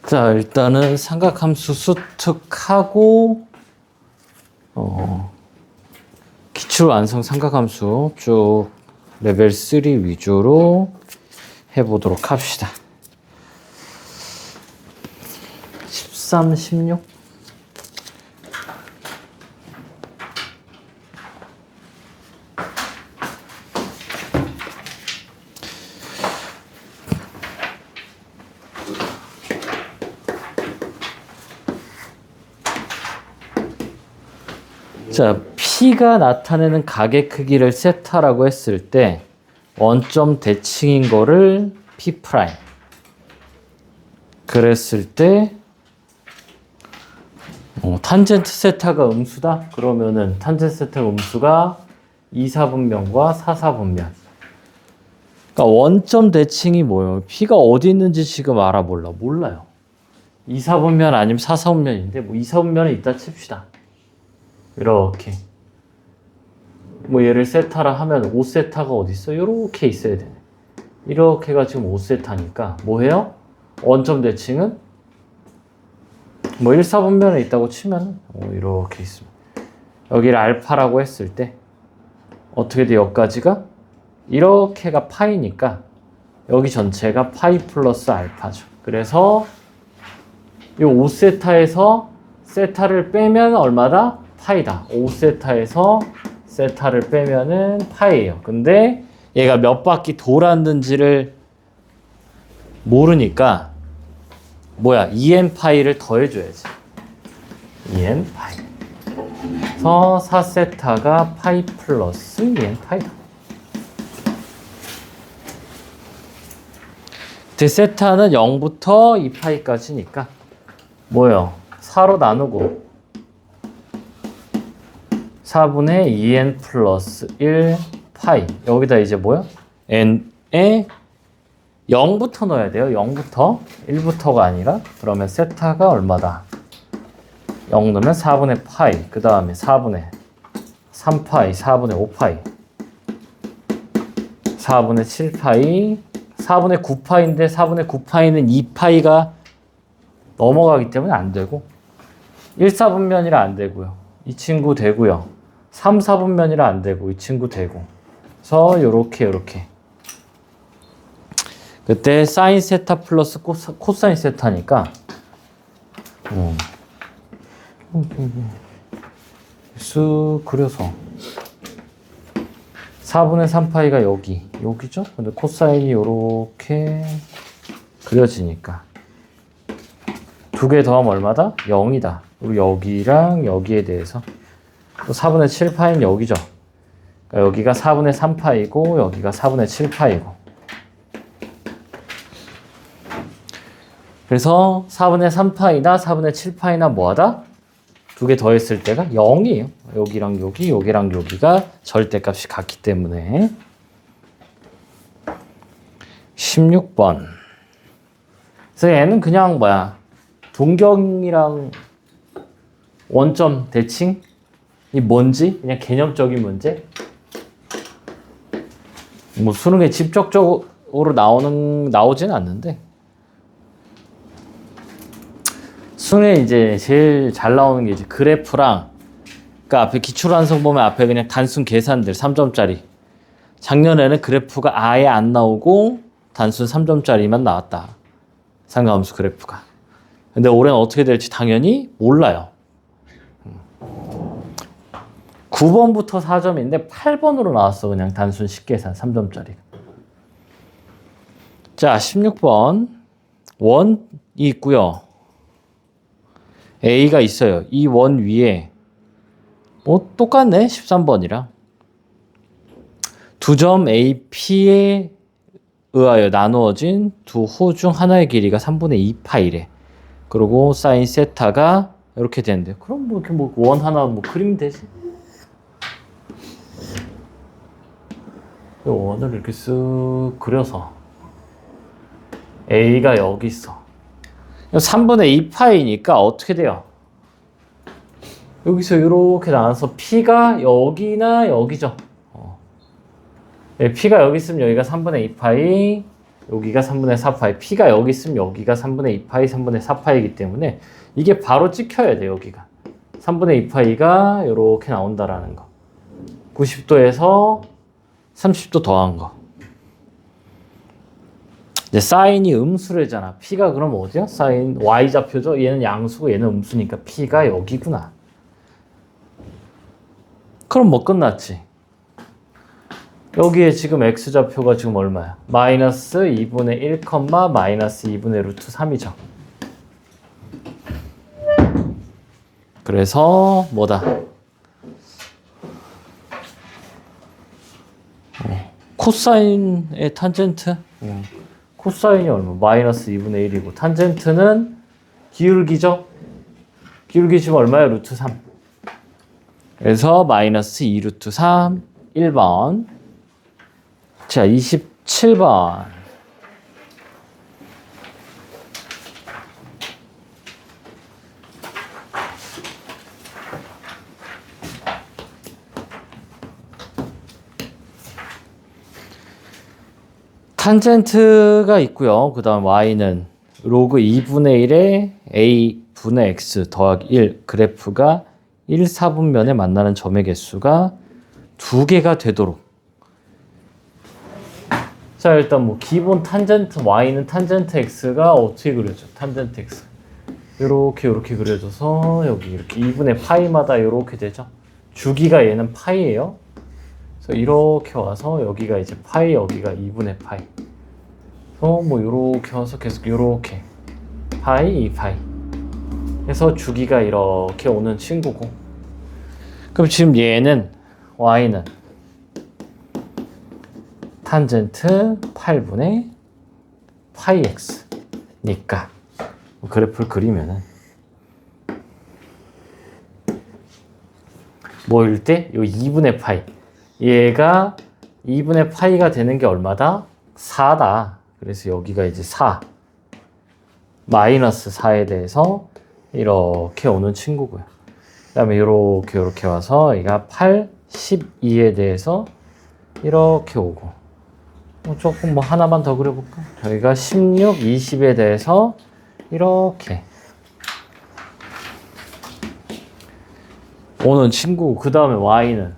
자, 일단은 삼각함수 수특하고 기출 완성 삼각함수 쭉 레벨 3 위주로 해보도록 합시다. 13, 16? 자, P가 나타내는 가계 크기를 세타라고 했을 때 원점 대칭인 거를 P'. 그랬을 때 탄젠트 세타가 음수다? 그러면은 탄젠트 세타가 음수가 2, 4분면과 4, 4분면. 그러니까 원점 대칭이 뭐예요? P가 어디 있는지 지금 몰라요. 2, 4분면 아니면 4, 4분면인데 뭐 2, 4분면에 있다 칩시다. 이렇게 뭐 얘를 세타라 하면 5세타가 어디 있어? 이렇게 있어야 되네. 이렇게가 지금 5세타니까 뭐 해요? 원점 대칭은 뭐 1, 4분면에 있다고 치면 이렇게 있습니다. 여기를 알파라고 했을 때 어떻게 돼? 여기까지가 이렇게가 파이니까 여기 전체가 파이 플러스 알파죠. 그래서 이 5세타에서 세타를 빼면 얼마다? 파이다. 5세타에서 세타를 빼면은 파이예요. 근데 얘가 몇 바퀴 돌았는지를 모르니까 뭐야? 2n 파이를 더해줘야지. 2n 파이. 그래서 4세타가 파이 플러스 2n 파이다. 세타는 0부터 2파이까지니까 뭐예요? 4로 나누고 4분의 2n 플러스 1 파이. 여기다 이제 뭐야? n에 0부터 넣어야 돼요. 0부터 1부터가 아니라. 그러면 세타가 얼마다? 0 넣으면 4분의 파이. 그 다음에 4분의 3파이, 4분의 5파이, 4분의 7파이, 4분의 9파이인데 4분의 9파이는 2파이가 넘어가기 때문에 안 되고 1, 4분면이라 안 되고요. 이 친구 되고요. 3, 4분면이라 안 되고 이 친구 되고. 그래서 요렇게 그때 사인 세타 플러스 코사인 세타니까 쓱 그려서 4분의 3파이가 여기죠? 근데 코사인이 요렇게 그려지니까 두 개 더하면 얼마다? 0이다. 그리고 여기랑 여기에 대해서 또 4분의 7파이는 여기죠. 그러니까 여기가 4분의 3파이고 여기가 4분의 7파이고. 그래서 4분의 3파이나 4분의 7파이나 뭐하다? 두 개 더했을 때가 0이에요. 여기랑 여기, 여기랑 여기가 절대값이 같기 때문에. 16번. 그래서 얘는 그냥 뭐야? 동경이랑 원점 대칭이 뭔지 그냥 개념적인 문제. 뭐 수능에 직접적으로 나오진 않는데 수능에 이제 제일 잘 나오는 게 이제 그래프랑 그러니까 앞에 기출완성 보면 앞에 그냥 단순 계산들 3점짜리. 작년에는 그래프가 아예 안 나오고 단순 3점짜리만 나왔다. 삼각함수 그래프가. 근데 올해는 어떻게 될지 당연히 몰라요. 9번부터 4점인데 8번으로 나왔어. 그냥 단순 식계산 3점짜리. 자, 16번. 원이 있고요. A가 있어요. 이 원 위에 뭐 똑같네. 13번이랑. 두 점 AP에 의하여 나누어진 두 호 중 하나의 길이가 3분의 2파이래. 그리고 사인 세타가 이렇게 되는데 그럼 뭐 이렇게 뭐 원 하나 뭐 그리면 되지. 이 원을 이렇게 쓱 그려서 A가 여기 있어. 3분의 2파이니까 어떻게 돼요? 여기서 이렇게 나눠서 P가 여기나 여기죠. P가 여기 있으면 여기가 3분의 2파이, 여기가 3분의 4파이. P가 여기 있으면 여기가 3분의 2파이, 3분의 4파이이기 때문에 이게 바로 찍혀야 돼, 여기가. 3분의 2파이가 이렇게 나온다라는 거. 90도에서 30도 더한 거. 이제 사인이 음수래잖아. P가 그럼 어디야? 사인 Y좌표죠? 얘는 양수고 얘는 음수니까 P가 여기구나. 그럼 뭐 끝났지? 여기에 지금 X좌표가 지금 얼마야? 마이너스 2분의 1, 마이너스 2분의 루트 3이죠. 그래서 뭐다? 코사인의 탄젠트? 코사인이 얼마? 마이너스 2분의 1이고 탄젠트는 기울기죠? 기울기 지금 얼마야? 루트 3. 그래서 마이너스 2 루트 3 1번. 자, 27번. 탄젠트가 있고요. 그 다음 y는 로그 2분의 1에 a분의 x 더하기 1 그래프가 1, 4분면에 만나는 점의 개수가 2개가 되도록. 자, 일단 뭐 기본 탄젠트 y는 탄젠트 x가 어떻게 그려져? 탄젠트 x 요렇게 그려져서 여기 이렇게 2분의 파이마다 요렇게 되죠. 주기가 얘는 파이예요. 그래서 이렇게 와서 여기가 이제 파이, 여기가 2분의 파이. 그래서 뭐 요렇게 와서 계속 요렇게 파이, 2파이. 해서 주기가 이렇게 오는 친구고. 그럼 지금 얘는 y는 탄젠트 8분의 파이 x니까 그래프를 그리면은 뭐일 때? 요 2분의 파이. 얘가 2분의 파이가 되는 게 얼마다? 4다. 그래서 여기가 이제 4. 마이너스 4에 대해서 이렇게 오는 친구고요. 그 다음에 이렇게 와서 얘가 8, 12에 대해서 이렇게 오고. 조금 뭐 하나만 더 그려볼까? 여기가 16, 20에 대해서 이렇게 오는 친구고. 그 다음에 y는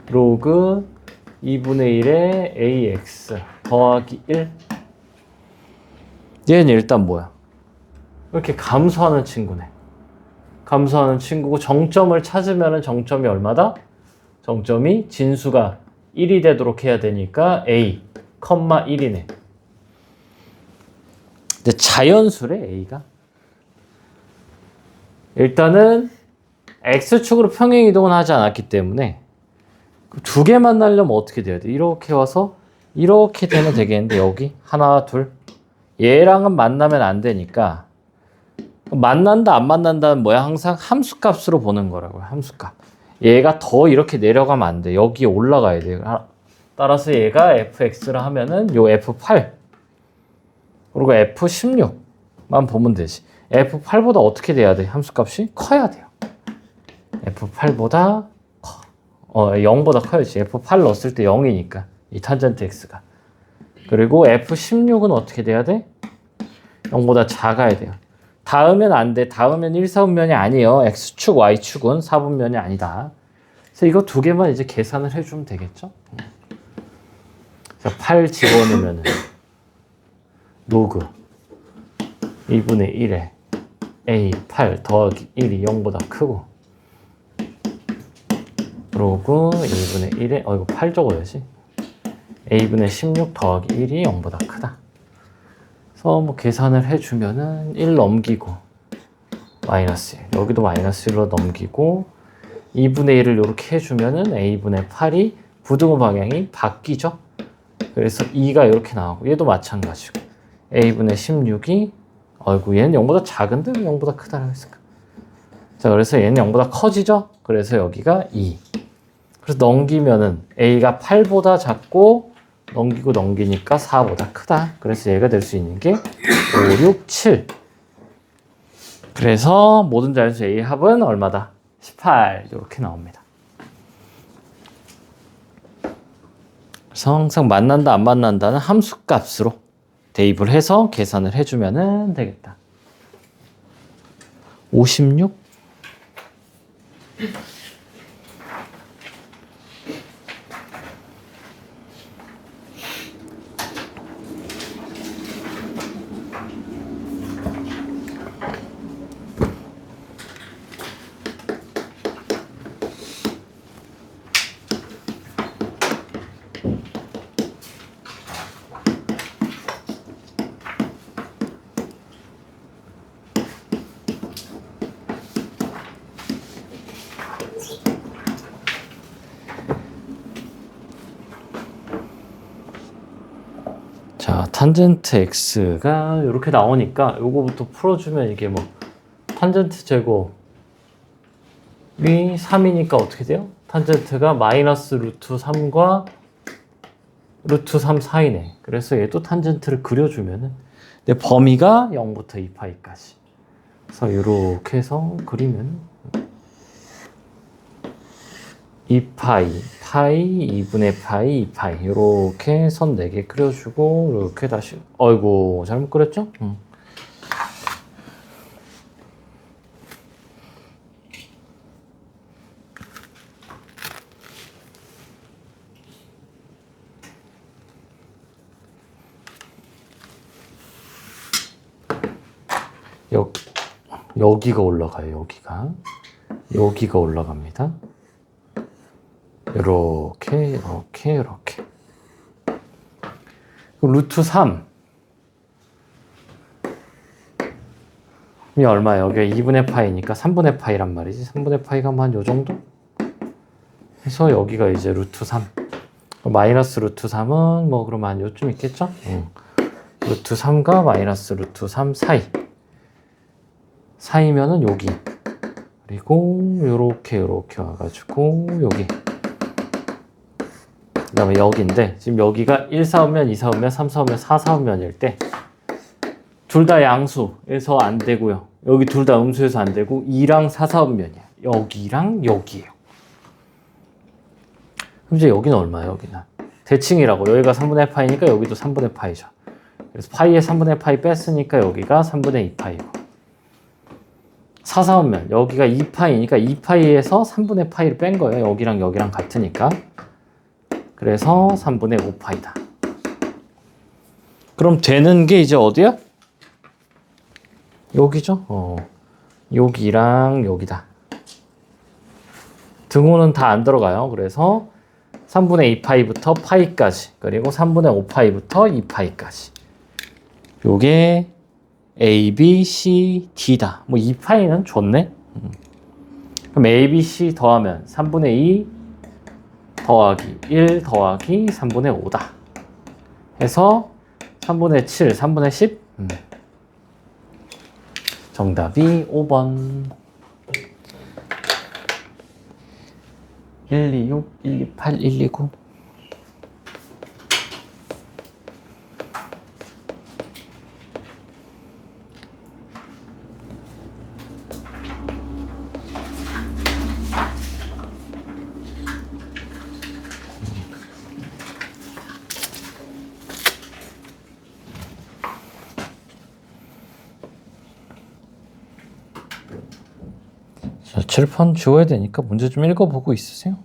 로그 2분의 1에 ax 더하기 1. 얘는 일단 뭐야? 이렇게 감소하는 친구네. 감소하는 친구고 정점을 찾으면 정점이 얼마다? 정점이 진수가 1이 되도록 해야 되니까 a, 1이네. 근데 자연수래 a가. 일단은 x축으로 평행 이동은 하지 않았기 때문에 두 개 만나려면 어떻게 돼야 돼? 이렇게 와서 이렇게 되면 되겠는데 여기 하나, 둘. 얘랑은 만나면 안 되니까 만난다 안 만난다는 뭐야? 항상 함수값으로 보는 거라고요. 함수값. 얘가 더 이렇게 내려가면 안 돼. 여기에 올라가야 돼. 따라서 얘가 fx라 하면은 요 f8 그리고 f16만 보면 되지. f8보다 어떻게 돼야 돼? 함수값이 커야 돼요. f8보다 0보다 커야지. f8 넣었을 때 0이니까 이 탄젠트 x가. 그리고 f16은 어떻게 돼야 돼? 0보다 작아야 돼요. 닿으면 안 돼. 닿으면 1, 4분면이 아니에요. x축, y축은 4분면이 아니다. 그래서 이거 두 개만 이제 계산을 해주면 되겠죠? 자, 8 집어넣으면 로그 2분의 1에 a8 더하기 1이 0보다 크고 로그 2분의 1에 이거 8 적어야지. a분의 16 더하기 1이 0보다 크다. 그래서 뭐 계산을 해주면은 1 넘기고 마이너스 1 여기도 마이너스 1로 넘기고 2분의 1을 이렇게 해주면은 a분의 8이 부등호 방향이 바뀌죠. 그래서 2가 이렇게 나오고 얘도 마찬가지고 a분의 16이 얘는 0보다 작은데 왜 0보다 크다라고 했을까? 자, 그래서 얘는 0보다 커지죠. 그래서 여기가 2. 그래서 넘기면은 a가 8보다 작고 넘기니까 4보다 크다. 그래서 얘가 될 수 있는 게 5, 6, 7. 그래서 모든 자연수 A의 합은 얼마다? 18. 이렇게 나옵니다. 그래서 항상 만난다 안 만난다는 함수값으로 대입을 해서 계산을 해주면 되겠다. 56? 자, 탄젠트 x가 이렇게 나오니까 요거부터 풀어주면 이게 뭐 탄젠트 제곱이 3이니까 어떻게 돼요? 탄젠트가 마이너스 루트 3과 루트 3 사이네. 그래서 얘도 탄젠트를 그려주면은 근데 범위가 0부터 2파이까지. 그래서 이렇게 해서 그리면 2파이, 파이, 2분의 파이, 2파이 이렇게 선 4개 그려주고 이렇게 다시 어이구 잘못 그렸죠? 여기가 올라가요. 여기가 올라갑니다. 이렇게 루트 3 이 얼마예요? 여기가 2분의 파이니까 3분의 파이란 말이지. 3분의 파이가 한 요 정도? 해서 여기가 이제 루트 3 마이너스 루트 3은 뭐 그러면 한 요쯤 있겠죠? 루트 3과 마이너스 루트 3 사이면은 여기 그리고 요렇게 와가지고 여기 그 다음에 여기인데 지금 여기가 1 사오면 2 사오면 3 사오면 4 사오면일 때 둘 다 양수에서 안 되고요. 여기 둘 다 음수에서 안 되고 2랑 4 사오면이야. 여기랑 여기예요. 그럼 이제 여기는 얼마예요? 여기는 대칭이라고. 여기가 3분의 파이니까 여기도 3분의 파이죠. 그래서 파이에 3분의 파이 뺐으니까 여기가 3분의 2파이고 4 사오면 여기가 2파이니까 2파이에서 3분의 파이를 뺀 거예요. 여기랑 같으니까. 그래서 3분의 5파이다. 그럼 되는 게 이제 어디야? 여기죠? 여기랑 여기다. 등호는 다 안 들어가요. 그래서 3분의 2파이부터 파이까지 그리고 3분의 5파이부터 2파이까지 요게 A, B, C, D다. 뭐 2파이는 좋네. 그럼 A, B, C 더하면 3분의 2 더하기 1 더하기 3분의 5다. 해서 3분의 7, 3분의 10. 정답이 5번. 126, 128, 129. 자, 칠판 지워야 되니까 문제 좀 읽어보고 있으세요.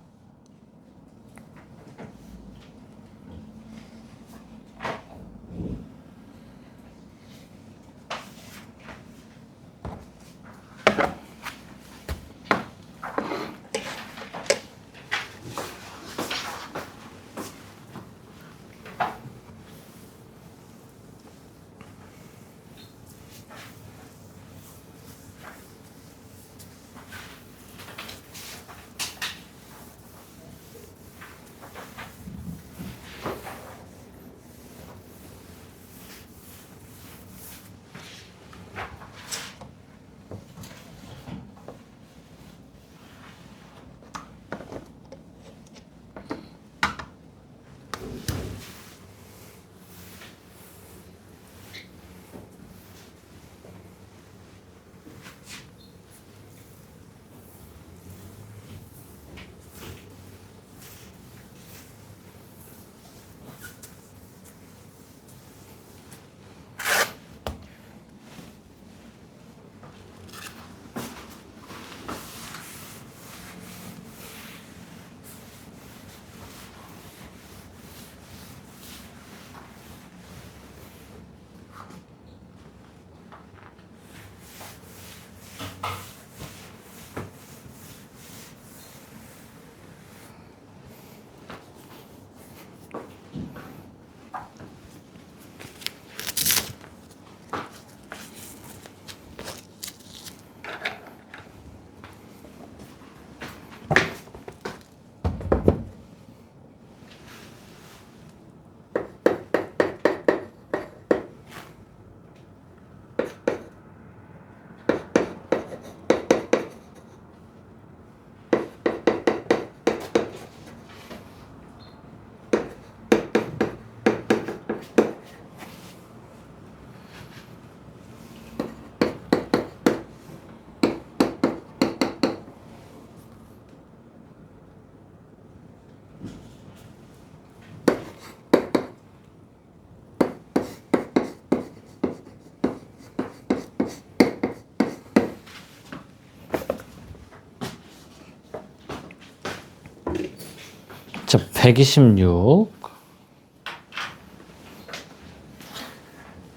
자, 126.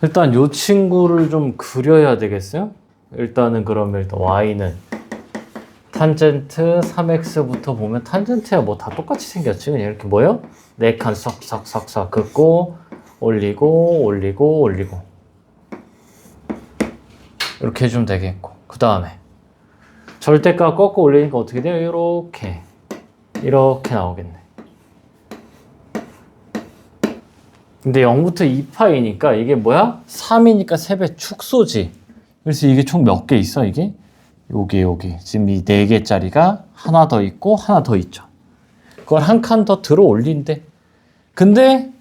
일단 요 친구를 좀 그려야 되겠어요? 일단은 그러면 일단 y는 탄젠트 3x부터 보면 탄젠트야 뭐 다 똑같이 생겼지. 그냥 이렇게 뭐요? 4칸 싹싹싹싹 긋고 올리고 올리고 올리고 이렇게 해주면 되겠고, 그 다음에 절대값 꺾고 올리니까 어떻게 돼요? 이렇게 나오겠네. 근데 0부터 2파이니까 이게 뭐야? 3이니까 3배 축소지. 그래서 이게 총 몇 개 있어, 이게? 여기. 지금 이 4개짜리가 하나 더 있고, 하나 더 있죠. 그걸 한 칸 더 들어 올린대. 근데,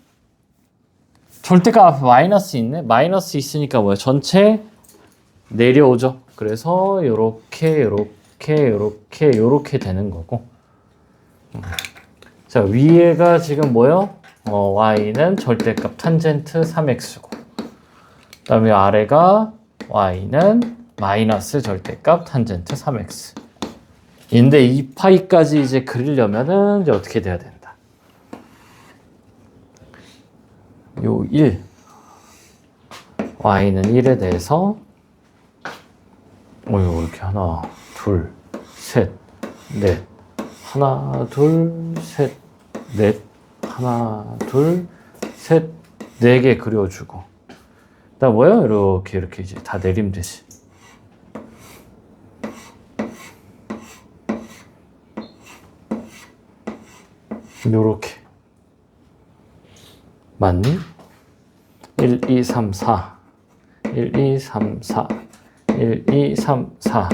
절대값 앞에 마이너스 있네? 마이너스 있으니까 뭐야? 전체 내려오죠. 그래서, 요렇게 되는 거고. 자, 위에가 지금 뭐요? y는 절대값 탄젠트 3x고, 그 다음에 아래가 y는 마이너스 절대값 탄젠트 3x. 인데 이 파이까지 이제 그리려면은 이제 어떻게 돼야 된다. 요 1, y는 1에 대해서 이렇게 하나, 둘, 셋, 넷, 하나, 둘, 셋, 넷, 하나, 둘, 셋, 4개 그려주고, 그다음 뭐야? 이렇게 이제 다 내리면 되지. 요렇게. 맞니? 1, 2, 3, 4. 1, 2, 3, 4. 1, 2, 3, 4.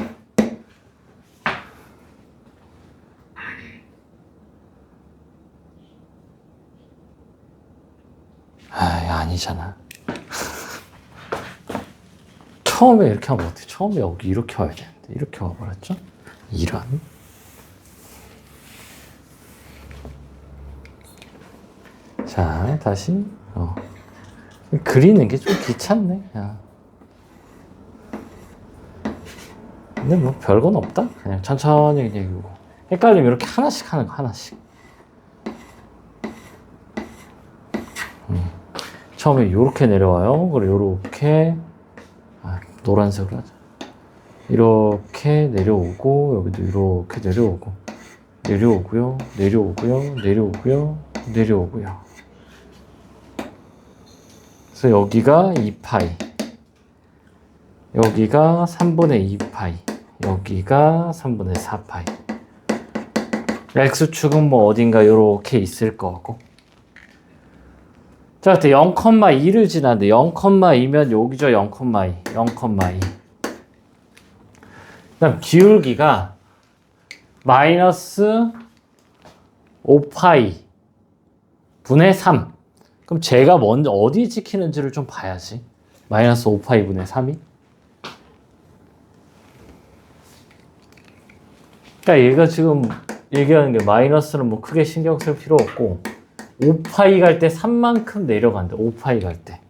아니잖아. 처음에 이렇게 하면 어떡해? 처음에 여기 이렇게 와야 되는데 이렇게 와버렸죠? 이런. 자, 다시 그리는 게 좀 귀찮네. 야. 근데 뭐 별건 없다. 그냥 천천히 그냥 이거. 헷갈리면 이렇게 하나씩 하는 거, 하나씩. 처음에 요렇게 내려와요. 그리고 요렇게 노란색으로 하자. 이렇게 내려오고, 여기도 이렇게 내려오고, 내려오고요, 내려오고요. 그래서 여기가 2파이, 여기가 3분의 2파이, 여기가 3분의 4파이. X축은 뭐 어딘가 이렇게 있을 거고. 자, 0,2를 지났는데 0,2면 여기죠. 0,2. 0,2. 그다음 기울기가 마이너스 5파이 분의 3. 그럼 제가 먼저 어디 찍히는지를 좀 봐야지. 마이너스 5파이 분의 3이. 그러니까 얘가 지금 얘기하는 게 마이너스는 뭐 크게 신경 쓸 필요 없고, 5파이 갈 때 3만큼 내려간다. 5파이 갈 때.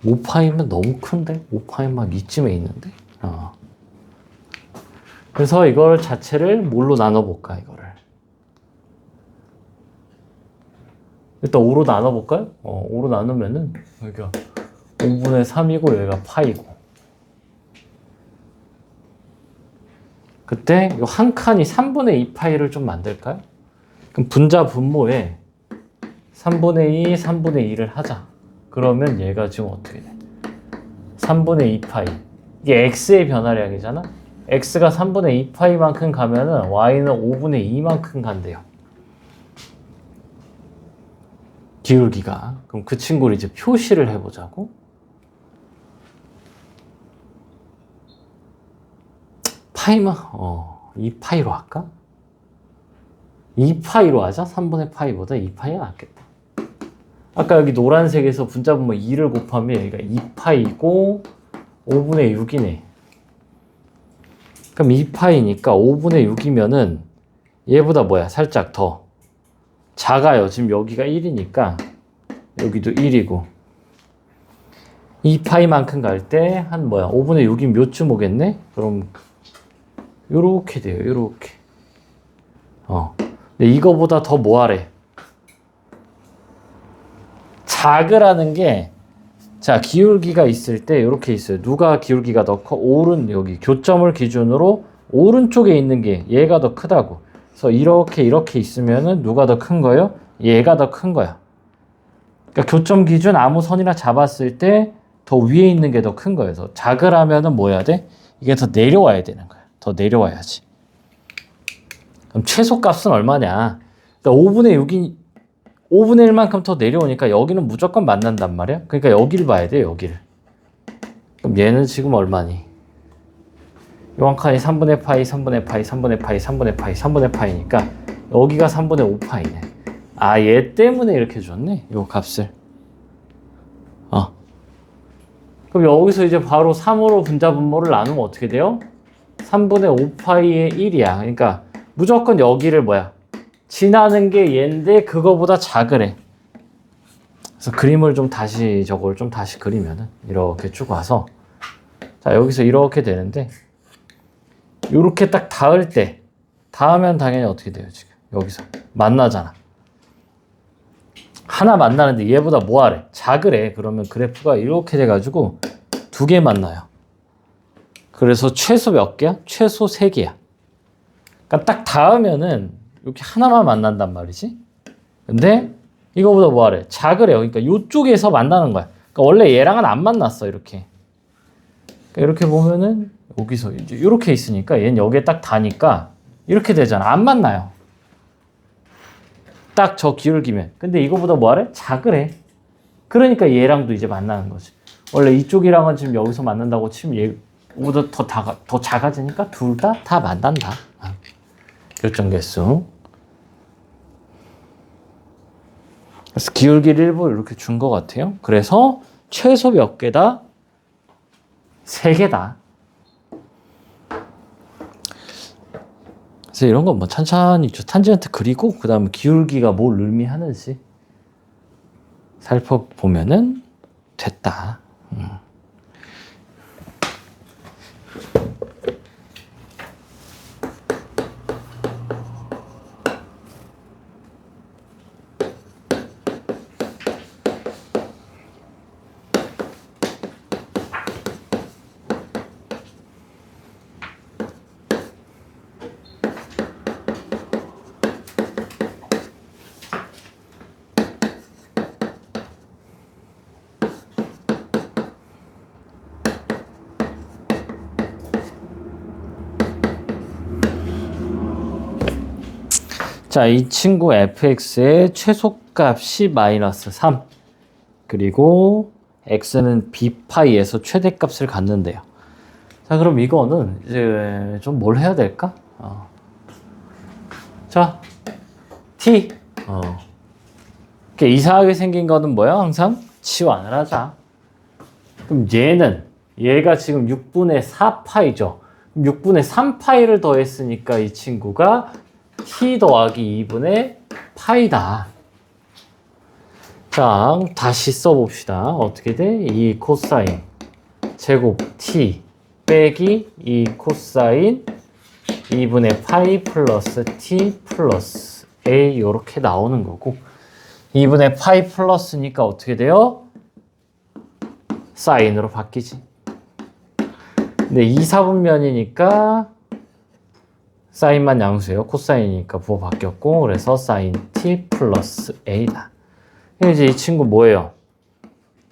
오파이면 너무 큰데? 5파이 막 이쯤에 있는데? 그래서 이걸 자체를 뭘로 나눠볼까, 이거를. 일단 5로 나눠볼까요? 5로 나누면은, 여기가 5분의 3이고, 여기가 파이고. 그때 이 한 칸이 3분의 2파이를 좀 만들까요? 그럼 분자 분모에 3분의 2, 3분의 2를 하자. 그러면 얘가 지금 어떻게 돼? 3분의 2파이. 이게 x의 변화량이잖아? x가 3분의 2파이만큼 가면은 y는 5분의 2만큼 간대요. 기울기가. 그럼 그 친구를 이제 표시를 해보자고. 파이만, 2파이로 할까? 2파이로 하자. 3분의 파이보다 2파이가 낫겠다. 아까 여기 노란색에서 분자 분모 2를 곱하면 여기가 2파이고 5분의 6이네. 그럼 2파이니까 5분의 6이면은 얘보다 뭐야? 살짝 더 작아요. 지금 여기가 1이니까 여기도 1이고 2파이만큼 갈 때 한 뭐야? 5분의 6이면 몇 쯤 오겠네? 그럼 요렇게 돼요. 요렇게. 근데 이거보다 더 뭐하래? 작으라는 게, 자, 기울기가 있을 때 이렇게 있어요. 누가 기울기가 더 커? 여기 교점을 기준으로 오른쪽에 있는 게 얘가 더 크다고. 그래서 이렇게 있으면은 누가 더 큰 거예요? 얘가 더 큰 거야. 그러니까 교점 기준 아무 선이나 잡았을 때 더 위에 있는 게 더 큰 거예요. 그래서 작으라면은 뭐 해야 돼? 이게 더 내려와야 되는 거야. 더 내려와야지. 그럼 최소값은 얼마냐? 그러니까 5분의 1만큼 더 내려오니까 여기는 무조건 만난단 말이야. 그러니까 여기를 봐야 돼, 여기를. 그럼 얘는 지금 얼마니? 요 한 칸이 3분의 파이, 3분의 파이, 3분의 파이, 3분의 파이, 3분의 파이니까 여기가 3분의 5파이네. 아, 얘 때문에 이렇게 줬네, 요 값을. 그럼 여기서 이제 바로 3으로 분자분모를 나누면 어떻게 돼요? 3분의 5파이의 1이야. 그러니까 무조건 여기를 뭐야? 지나는 게 얘인데 그거보다 작으래. 그래서 그림을 저걸 좀 다시 그리면은 이렇게 쭉 와서, 자, 여기서 이렇게 되는데 요렇게 딱 닿으면 당연히 어떻게 돼요, 지금? 여기서 만나잖아. 하나 만나는데 얘보다 뭐하래? 작으래. 그러면 그래프가 이렇게 돼가지고 두 개 만나요. 그래서 최소 몇 개야? 최소 3개야. 그러니까 딱 닿으면은 이렇게 하나만 만난단 말이지. 근데 이거보다 뭐하래? 작으래요. 그러니까 이쪽에서 만나는 거야. 그러니까 원래 얘랑은 안 만났어, 이렇게. 그러니까 이렇게 보면은 여기서 이제 이렇게 있으니까 얘는 여기에 딱 닿으니까 이렇게 되잖아. 안 만나요. 딱 저 기울기면. 근데 이거보다 뭐하래? 작으래. 그러니까 얘랑도 이제 만나는 거지. 원래 이쪽이랑은 지금 여기서 만난다고 치면 얘보다 더 작아지니까 둘 다 만난다. 결정 개수. 그래서 기울기를 일부 이렇게 준 것 같아요. 그래서 최소 몇 개다? 3개다. 그래서 이런 건 뭐 천천히 탄젠트 그리고 그 다음에 기울기가 뭘 의미하는지 살펴보면은 됐다. 자, 이 친구 fx의 최소값이 마이너스 3. 그리고 x는 b파이에서 최대값을 갖는데요. 자, 그럼 이거는 이제 좀 뭘 해야 될까? 자, t. 이렇게 이상하게 생긴 거는 뭐야? 항상 치환을 하자. 그럼 얘가 지금 6분의 4파이죠. 6분의 3파이를 더했으니까 이 친구가 t 더하기 2분의 파이다. 자, 다시 써봅시다. 어떻게 돼? 2 코사인 제곱 t 빼기 2 코사인 2분의 파이 플러스 t 플러스 a 이렇게 나오는 거고, 2분의 파이 플러스니까 어떻게 돼요? 사인으로 바뀌지. 근데 2, 4분면이니까 사인만 양수예요. 코사인이니까 부호 바뀌었고, 그래서 사인 t 플러스 a다. 이제 이 친구 뭐예요?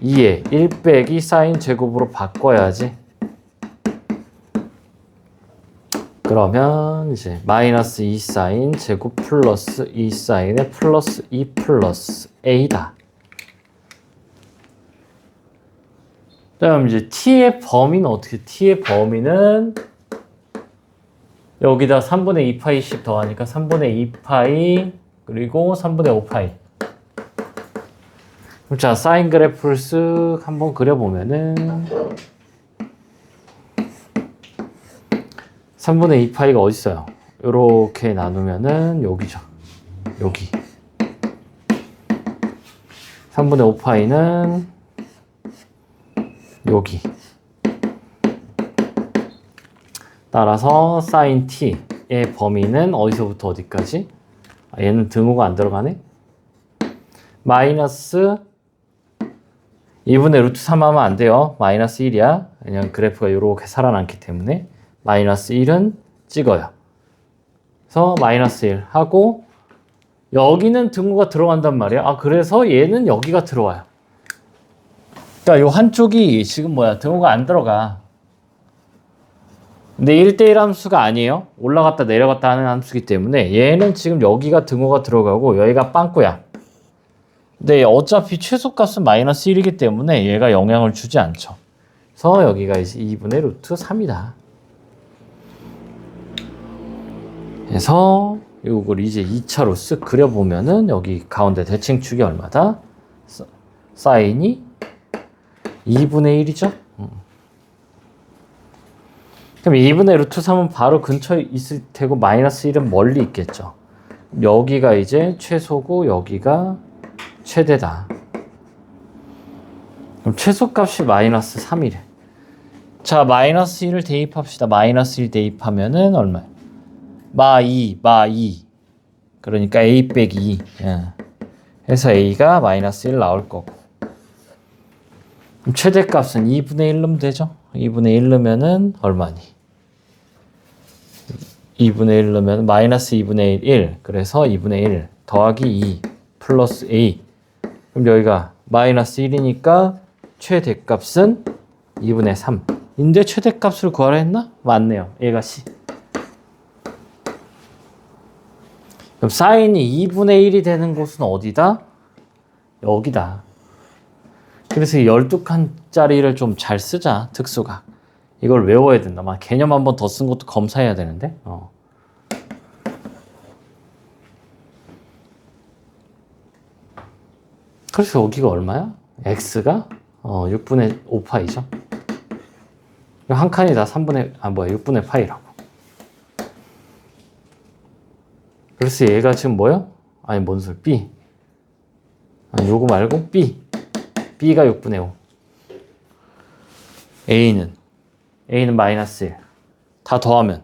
2에 1 빼기 사인 제곱으로 바꿔야지. 그러면 이제 마이너스 2 사인 제곱 플러스 2 사인에 플러스 2 플러스 a다. 그다음 이제 t의 범위는 어떻게? t의 범위는 여기다 3분의 2파이씩 더하니까 3분의 2파이 그리고 3분의 5파이. 자, 사인 그래프를 쓱 한번 그려보면은 3분의 2파이가 어디 있어요? 요렇게 나누면은 여기죠. 여기. 3분의 5파이는 여기. 따라서 sin t의 범위는 어디서부터 어디까지? 얘는 등호가 안 들어가네? 마이너스 2분의 루트 3 하면 안 돼요. 마이너스 1이야. 왜냐면 그래프가 이렇게 살아남기 때문에 마이너스 1은 찍어요. 그래서 마이너스 1 하고 여기는 등호가 들어간단 말이야. 그래서 얘는 여기가 들어와요. 그러니까 요 한쪽이 지금 등호가 안 들어가. 근데 1대1 함수가 아니에요. 올라갔다 내려갔다 하는 함수기 때문에 얘는 지금 여기가 등호가 들어가고 여기가 빵꾸야. 근데 어차피 최소값은 마이너스 1이기 때문에 얘가 영향을 주지 않죠. 그래서 여기가 이제 2분의 루트 3이다. 그래서 이걸 이제 2차로 쓱 그려보면은 여기 가운데 대칭축이 얼마다? 사인이 2분의 1이죠. 그럼 2분의 루트 3은 바로 근처에 있을 테고 마이너스 1은 멀리 있겠죠. 여기가 이제 최소고 여기가 최대다. 그럼 최소값이 마이너스 3이래. 자, 마이너스 1을 대입합시다. 마이너스 1 대입하면은 얼마야? 마 2. 그러니까 a 빼기 2. 해서 a가 마이너스 1 나올 거고. 그럼 최대값은 2분의 1 넣으면 되죠? 2분의 1 넣으면은 얼마니? 2분의 1 넣으면 마이너스 2분의 1. 그래서 2분의 1 더하기 2 플러스 a. 그럼 여기가 마이너스 1이니까 최대값은 2분의 3. 인데 최대값을 구하라 했나? 맞네요. 얘가 c. 그럼 사인이 2분의 1이 되는 곳은 어디다? 여기다. 그래서 12칸짜리를 좀 잘 쓰자. 특수각. 이걸 외워야 된다. 막 개념 한 번 더 쓴 것도 검사해야 되는데. 그래서 여기가 얼마야? x가 6분의 5파이죠. 한 칸이 다 6분의 파이라고. 그래서 얘가 지금 뭐야? 뭔 소리? b. 요거 말고 b. b가 6분의 5. a는 마이너스 1. 다 더하면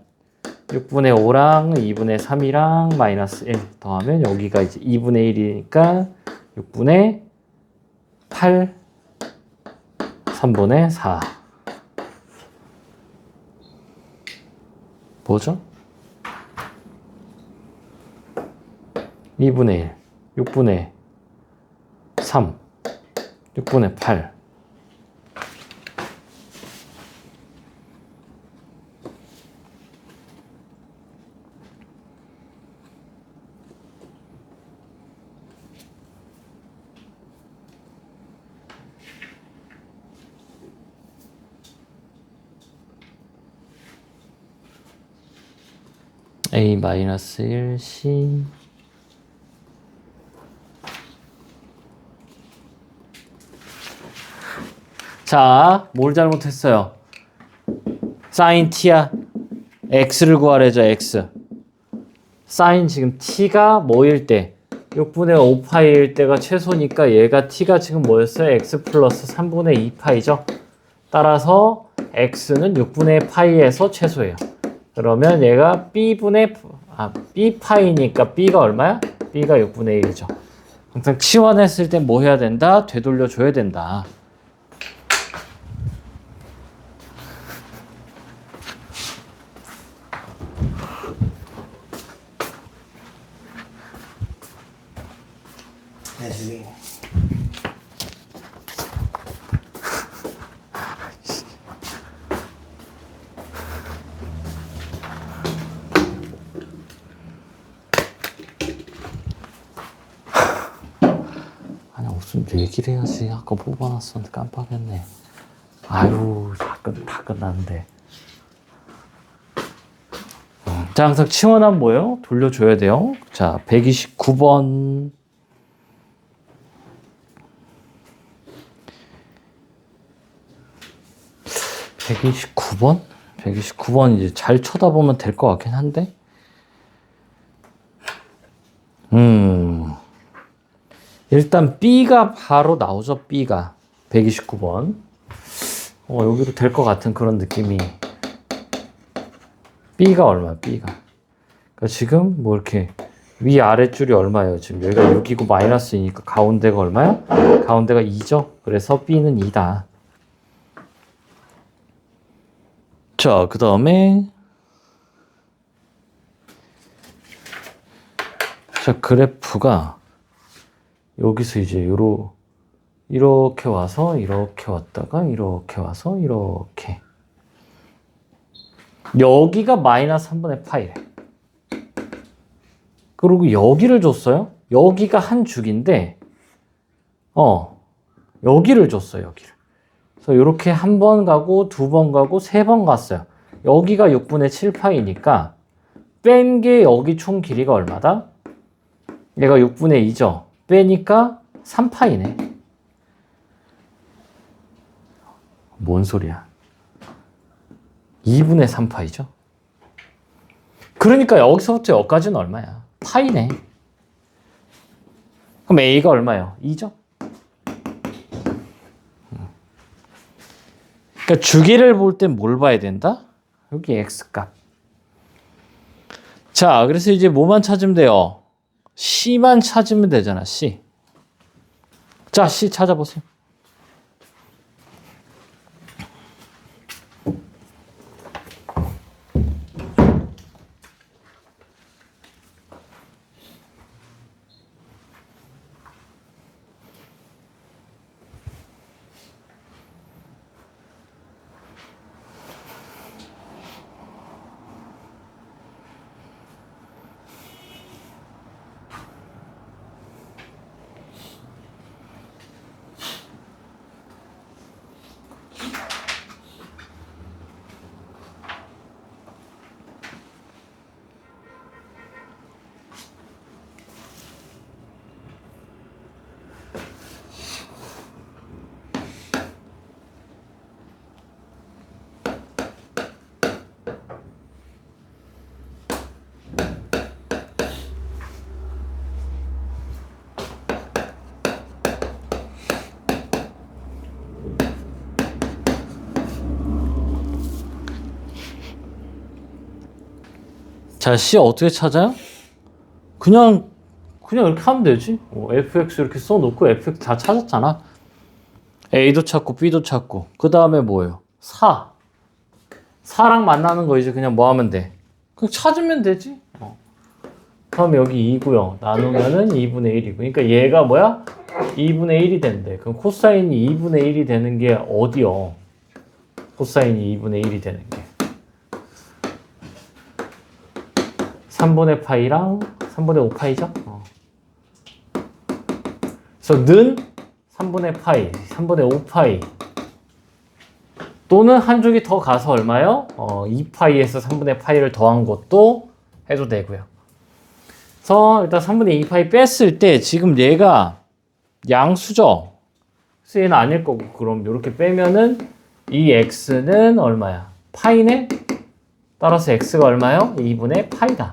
6분의 5랑 2분의 3이랑 마이너스 1 더하면 여기가 이제 2분의 1이니까 6분의 8, 3분의 4. 뭐죠? 2분의 1, 6분의 3, 6분의 8. a-1 c 자, 뭘 잘못했어요? sin t야. x를 구하래죠, x. sin 지금 t가 뭐일 때? 6분의 5파이일 때가 최소니까 얘가 t가 지금 뭐였어요? x 플러스 3분의 2파이죠? 따라서 x는 6분의 파이에서 최소예요. 그러면 얘가 b파이니까 b가 얼마야? b가 6분의 1이죠. 항상 치환했을 때 뭐 해야 된다? 되돌려줘야 된다. 무슨 얘기를 해야지. 아까 뽑아놨었는데 깜빡했네. 아유, 다 끝났는데. 자, 항상 치환하면 뭐예요? 돌려줘야 돼요. 자, 129번. 129번? 129번 이제 잘 쳐다보면 될 것 같긴 한데. 일단 B가 바로 나오죠. B가 129번. 여기도 될 것 같은 그런 느낌이. B가 얼마야, B가. 그러니까 지금 뭐 이렇게 위아래 줄이 얼마예요? 지금 여기가 6이고 마이너스 2니까 가운데가 얼마야? 가운데가 2죠? 그래서 B는 2다. 자, 그 다음에 자, 그래프가 여기서 이제 이렇게 와서 이렇게 왔다가 이렇게 와서 이렇게 여기가 마이너스 3분의 파이래. 그리고 여기를 줬어요. 여기가 한 줄인데 여기를 줬어요. 여기를. 그래서 이렇게 한 번 가고 두 번 가고 세 번 갔어요. 여기가 6분의 7파이니까 뺀 게 여기 총 길이가 얼마다? 얘가 6분의 2죠. 빼니까 3파이네. 뭔 소리야? 2분의 3파이죠. 그러니까 여기서부터 여기까지는 얼마야? 파이네. 그럼 A가 얼마예요? 2죠. 그러니까 주기를 볼 땐 뭘 봐야 된다? 여기 X값. 자, 그래서 이제 뭐만 찾으면 돼요? C만 찾으면 되잖아, C. 자, C 찾아보세요. 자, C 어떻게 찾아요? 그냥 이렇게 하면 되지. fx 이렇게 써놓고 fx 다 찾았잖아. a도 찾고 b도 찾고 그 다음에 뭐예요? 4랑 만나는 거 이제 그냥 뭐 하면 돼? 그냥 찾으면 되지. 그럼 여기 2고요. 나누면은 2분의 1이고. 그러니까 얘가 뭐야? 2분의 1이 된대. 그럼 코사인이 2분의 1이 되는 게 어디요? 코사인이 2분의 1이 되는 게 3분의 파이랑 3분의 5파이죠? 그래서 는 3분의 파이, 3분의 5파이 또는 한 줄기 더 가서 얼마요? 2파이에서 3분의 파이를 더한 것도 해도 되고요. 그래서 일단 3분의 2파이 뺐을 때 지금 얘가 양수죠? 그래서 얘는 아닐 거고 그럼 이렇게 빼면은 이 x는 얼마야? 파이네? 따라서 x가 얼마요? 2분의 파이다.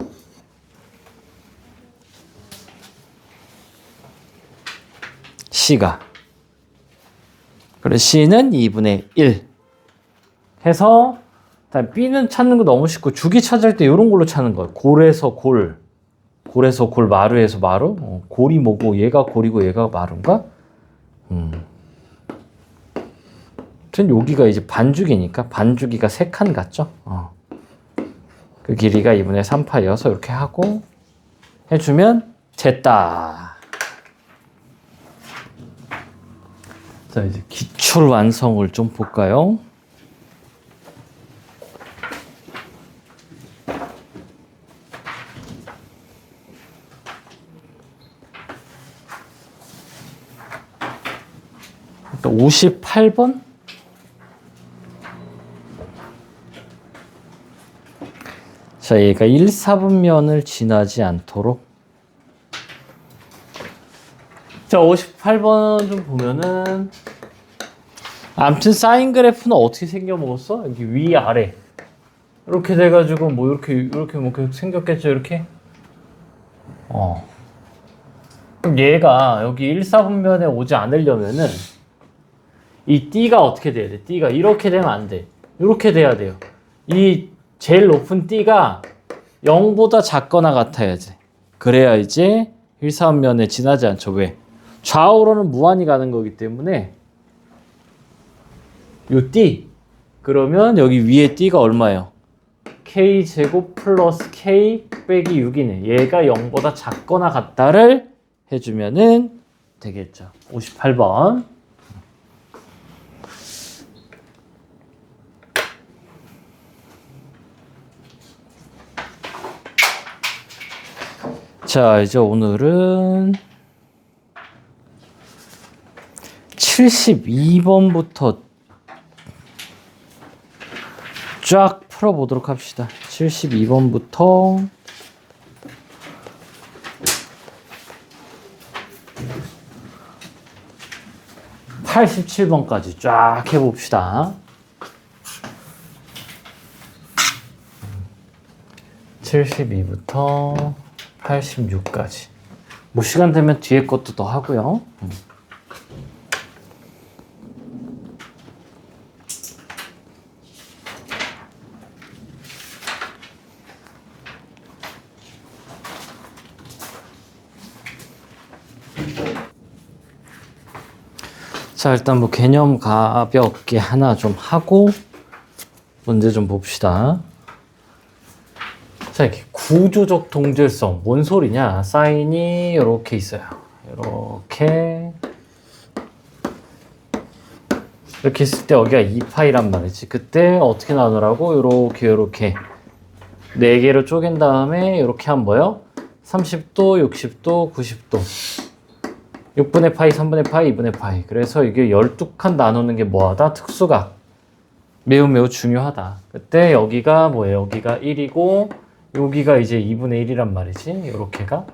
C가. 그래 C는 2분의 1 해서 B는 찾는 거 너무 쉽고 주기 찾을 때 이런 걸로 찾는 거예요. 골에서 골, 마루에서 마루. 골이 뭐고 얘가 골이고 얘가 마루인가? 아무튼 여기가 이제 반주기니까 반주기가 3칸 같죠? 그 길이가 2분의 3파이여서 이렇게 하고 해주면 됐다. 자, 이제 기출 완성을 좀 볼까요? 일단 58번? 자, 얘가 1, 4분면을 지나지 않도록. 자, 58번 좀 보면은 아무튼 사인 그래프는 어떻게 생겨 먹었어? 여기 위 아래 이렇게 돼가지고 뭐 이렇게 뭐 생겼겠죠, 이렇게. 그럼 얘가 여기 1, 4분면에 오지 않으려면은 이 D가 어떻게 돼야 돼? D가 이렇게 되면 안 돼. 이렇게 돼야 돼요. 이 제일 높은 띠가 0보다 작거나 같아야지. 그래야 이제 1사분면에 지나지 않죠. 왜? 좌우로는 무한히 가는 거기 때문에 요 띠 그러면 여기 위에 띠가 얼마예요? k제곱 플러스 k 빼기 6이네. 얘가 0보다 작거나 같다를 해주면은 되겠죠. 58번. 자, 이제 오늘은 72번부터 쫙 풀어보도록 합시다. 72번부터 87번까지 쫙 해봅시다. 72부터 86까지. 뭐 시간 되면 뒤에 것도 더 하고요. 자, 일단 뭐 개념 가볍게 하나 좀 하고 문제 좀 봅시다. 자, 이렇게 구조적 동질성 뭔 소리냐? 사인이 이렇게 있어요. 이렇게 있을 때 여기가 2파이란 말이지. 그때 어떻게 나누라고? 이렇게 4개로 쪼갠 다음에 이렇게 하면 뭐요? 30도, 60도, 90도 6분의 파이, 3분의 파이, 2분의 파이. 그래서 이게 12칸 나누는 게 뭐하다? 특수각. 매우 중요하다. 그때 여기가 뭐예요? 여기가 1이고 여기가 이제 2분의 1이란 말이지. 이렇게가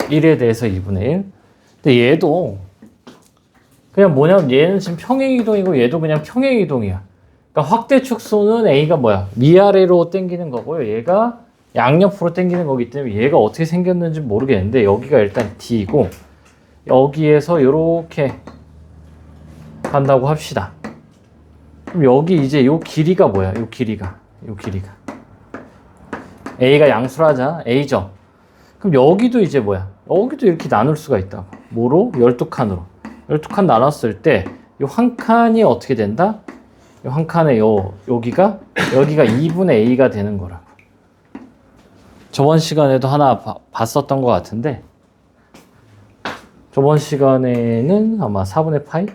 1에 대해서 2분의 1. 근데 얘도 그냥 뭐냐면 얘는 지금 평행이동이고 얘도 그냥 평행이동이야. 그러니까 확대 축소는 A가 뭐야? 위아래로 당기는 거고요. 얘가 양옆으로 당기는 거기 때문에 얘가 어떻게 생겼는지 모르겠는데 여기가 일단 D이고 여기에서 이렇게 간다고 합시다. 그럼 여기 이제 요 길이가 뭐야? 요 길이가 A가 양수로 하자. A죠. 그럼 여기도 이제 뭐야? 여기도 이렇게 나눌 수가 있다고. 뭐로? 12칸으로. 12칸 나눴을 때 요 한 칸이 어떻게 된다? 요 한 칸에 여기가 2분의 A가 되는 거라고. 저번 시간에도 하나 봤었던 것 같은데 저번 시간에는 아마 4분의 파이?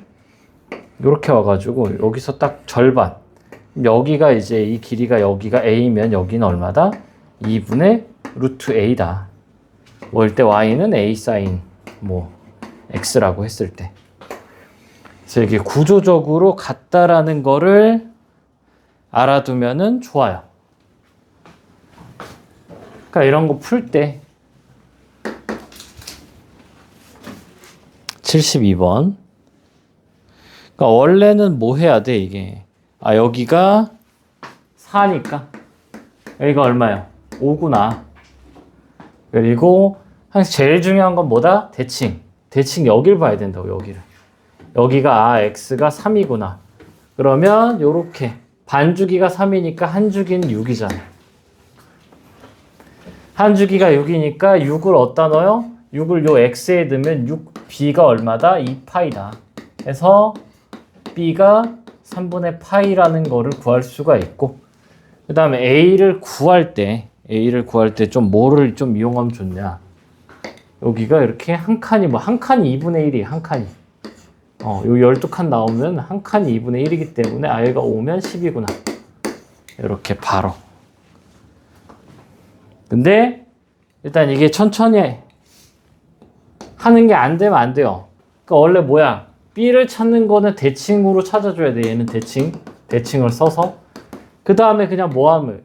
이렇게 와가지고 여기서 딱 절반 여기가 이제 이 길이가 여기가 A면 여기는 얼마다? 2분의 루트 A다. 뭐일 때 Y는 A 사인 뭐 X라고 했을 때. 그래서 이게 구조적으로 같다라는 거를 알아두면은 좋아요. 그러니까 이런 거 풀 때 72번. 그러니까 원래는 뭐 해야 돼 이게? 아 여기가 4니까 여기가 얼마요? 5구나. 그리고 제일 중요한 건 뭐다? 대칭 여길 봐야 된다고. 여기가 x가 3이구나. 그러면 요렇게 반주기가 3이니까 한 주기는 6이잖아. 한 주기가 6이니까 6을 어디다 넣어요? 6을 요 x에 넣으면 6b가 얼마다? 2파이다. 해서 b가 3분의 파이라는 거를 구할 수가 있고, 그 다음에 a를 구할 때 좀 뭐를 좀 이용하면 좋냐? 여기가 이렇게 한 칸이 한 칸이 2분의 1이 한 칸이. 요 12칸 나오면 한 칸이 2분의 1이기 때문에 i가 5면 10이구나. 이렇게 바로. 근데 일단 이게 천천히 하는 게 안 되면 안 돼요. 그러니까 원래 뭐야? b를 찾는 거는 대칭으로 찾아줘야 돼. 얘는 대칭을 써서. 그 다음에 그냥 뭐 하면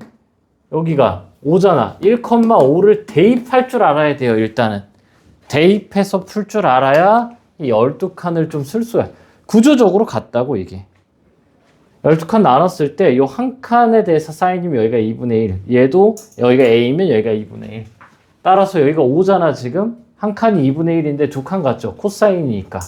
여기가 5잖아. 1,5를 대입할 줄 알아야 돼요. 일단은. 대입해서 풀 줄 알아야 이 12칸을 좀 쓸 수가. 구조적으로 같다고 이게. 12칸 나눴을 때 이 한 칸에 대해서 사인이면 여기가 2분의 1. 얘도 여기가 A면 여기가 2분의 1. 따라서 여기가 5잖아 지금. 한 칸이 2분의 1인데 두 칸 같죠. 코사인이니까.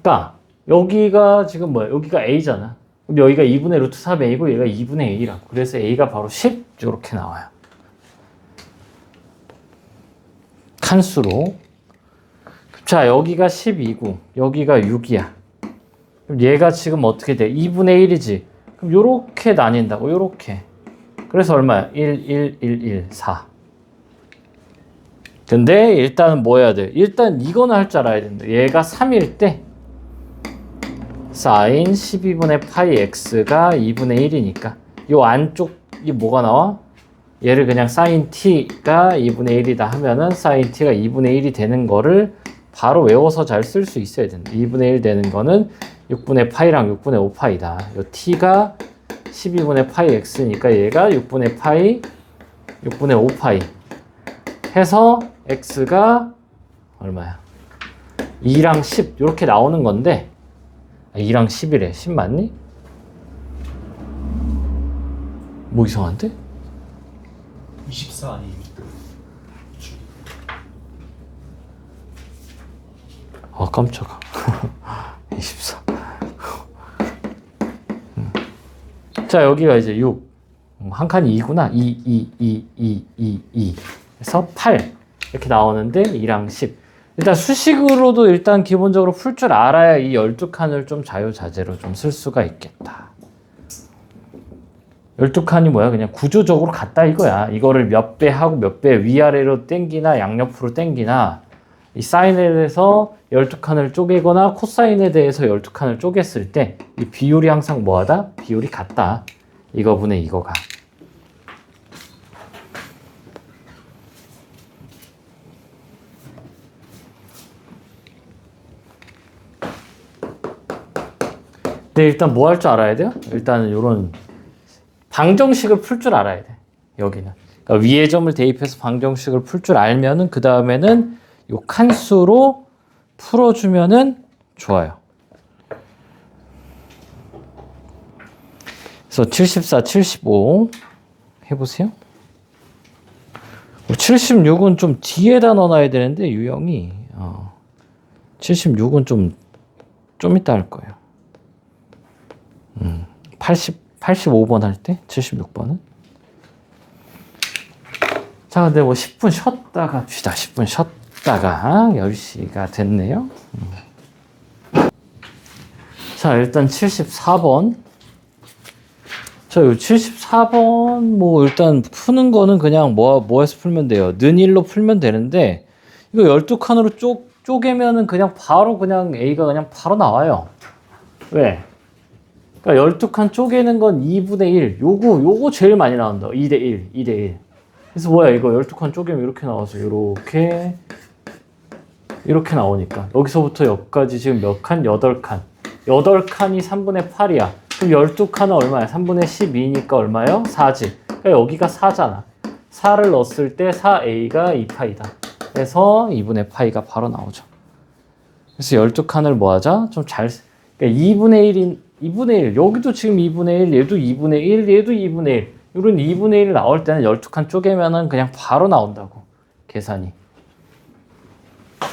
그러니까 여기가 지금 뭐야? 여기가 A잖아. 그럼 여기가 2분의 루트 3a고 얘가 2분의 a라고. 그래서 a가 바로 10 이렇게 나와요. 칸수로. 자, 여기가 12고 여기가 6이야. 그럼 얘가 지금 어떻게 돼? 2분의 1이지. 그럼 요렇게 나뉜다고. 요렇게. 그래서 얼마야? 1, 1, 1, 1, 4. 근데 일단은 뭐 해야 돼? 일단 이거는 할 줄 알아야 된다. 얘가 3일 때 사인 12분의 파이 x가 2분의 1이니까 요 안쪽이 뭐가 나와? 얘를 그냥 사인 t가 2분의 1이다 하면은 사인 t가 2분의 1이 되는 거를 바로 외워서 잘 쓸 수 있어야 된다. 2분의 1 되는 거는 6분의 파이랑 6분의 5파이다. 요 t가 12분의 파이 x니까 얘가 6분의 파이, 6분의 5파이 해서 x가 얼마야? 2랑 10 이렇게 나오는 건데 2랑 10이래. 10 맞니? 뭐 이상한데? 24 아니에요? 아 깜짝아. 24. 자 여기가 이제 6. 한 칸이 2구나. 2 그래서 8 이렇게 나오는데 2랑 10. 일단 수식으로도 일단 기본적으로 풀 줄 알아야 이 12칸을 좀 자유자재로 좀 쓸 수가 있겠다. 12칸이 뭐야? 그냥 구조적으로 같다 이거야. 이거를 몇 배 하고 몇 배 위아래로 땡기나 양옆으로 땡기나 이 사인에 대해서 12칸을 쪼개거나 코사인에 대해서 12칸을 쪼갰을 때 이 비율이 항상 뭐하다? 비율이 같다. 이거분의 이거가. 근데 일단 뭐 할 줄 알아야 돼요? 일단은 요런 방정식을 풀 줄 알아야 돼. 여기는. 그러니까 위의 점을 대입해서 방정식을 풀 줄 알면은 그 다음에는 요 칸수로 풀어주면은 좋아요. 그래서 74, 75 해보세요. 76은 좀 뒤에다 넣어놔야 되는데 유형이 76은 좀 이따 할 거예요. 85번 할 때 76번은 자 근데 뭐 10분 쉬었다 갑시다. 10분 쉬었다가 10시가 됐네요. 자 일단 74번 자 74번 뭐 일단 푸는 거는 그냥 뭐해서 풀면 돼요. 는 1로 풀면 되는데 이거 12칸으로 쪼개면은 그냥 바로 그냥 A가 그냥 바로 나와요. 왜? 그러니까 12칸 쪼개는 건 2분의 1. 요거 제일 많이 나온다. 2대 1, 2대 1. 그래서 뭐야, 이거 12칸 쪼개면 이렇게 나와서 이렇게 나오니까. 여기서부터 여기까지 지금 몇 칸? 8칸. 8칸이 3분의 8이야. 그럼 12칸은 얼마야? 3분의 12니까 얼마예요? 4지. 그러니까 여기가 4잖아. 4를 넣었을 때 4a가 2파이다. 그래서 2분의 파이가 바로 나오죠. 그래서 12칸을 뭐 하자? 좀 잘, 그러니까 2분의 1, 여기도 지금 2분의 1, 얘도 2분의 1, 얘도 2분의 1. 이런 2분의 1 나올 때는 12칸 쪼개면은 그냥 바로 나온다고. 계산이.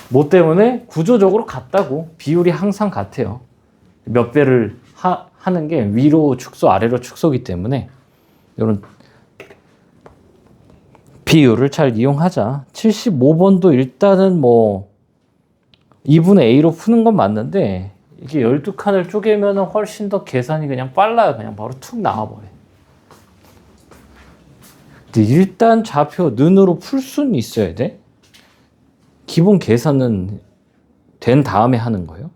뭐 때문에? 구조적으로 같다고. 비율이 항상 같아요. 몇 배를 하는 게 위로 축소, 아래로 축소기 때문에 이런 비율을 잘 이용하자. 75번도 일단은 뭐 2분의 A로 푸는 건 맞는데 이게 12칸을 쪼개면 훨씬 더 계산이 그냥 빨라요. 그냥 바로 툭 나와버려. 근데 일단 좌표 는으로 풀 수는 있어야 돼. 기본 계산은 된 다음에 하는 거예요.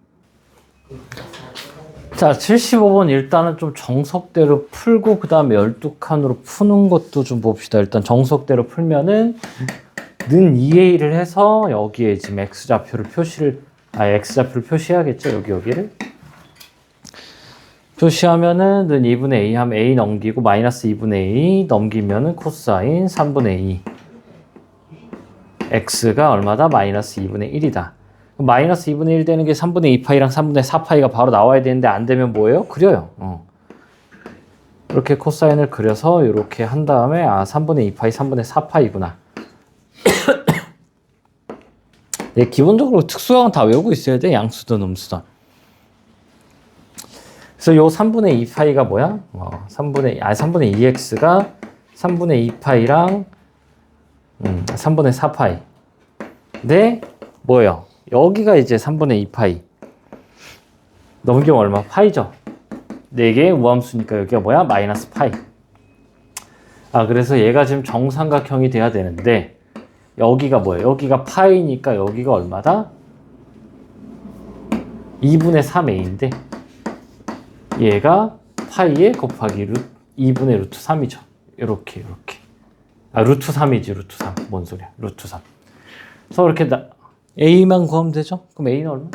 자, 75번 일단은 좀 정석대로 풀고 그 다음에 12칸으로 푸는 것도 좀 봅시다. 일단 정석대로 풀면은 는 2a를 해서 여기에 지금 x좌표를 표시해야겠죠. 여기를 표시하면은 는 2분의 a 하면 a 넘기고 마이너스 2분의 a 넘기면은 코사인 3분의 2 x가 얼마다? 마이너스 2분의 1이다. 마이너스 2분의 1 되는 게 3분의 2파이랑 3분의 4파이가 바로 나와야 되는데 안 되면 뭐예요? 그려요. 이렇게 코사인을 그려서 이렇게 한 다음에 3분의 2파이, 3분의 4파이구나. 네, 기본적으로 특수항은 다 외우고 있어야 돼. 양수든 음수든. 그래서 요 3분의 2파이가 뭐야? 3분의 2x가 3분의 2파이랑 3분의 4파이. 근데 뭐예요? 여기가 이제 3분의 2파이. 넘기면 얼마? 파이죠. 4개의 우함수니까 여기가 뭐야? 마이너스 파이. 그래서 얘가 지금 정삼각형이 돼야 되는데 여기가 뭐예요? 여기가 파이니까 여기가 얼마다? 2분의 3a인데 얘가 파이에 곱하기 2분의 루트 3이죠. 이렇게. 루트 3이지, 루트 3. 뭔 소리야? 루트 3. 그래서 이렇게 a만 구하면 되죠? 그럼 a는 얼마?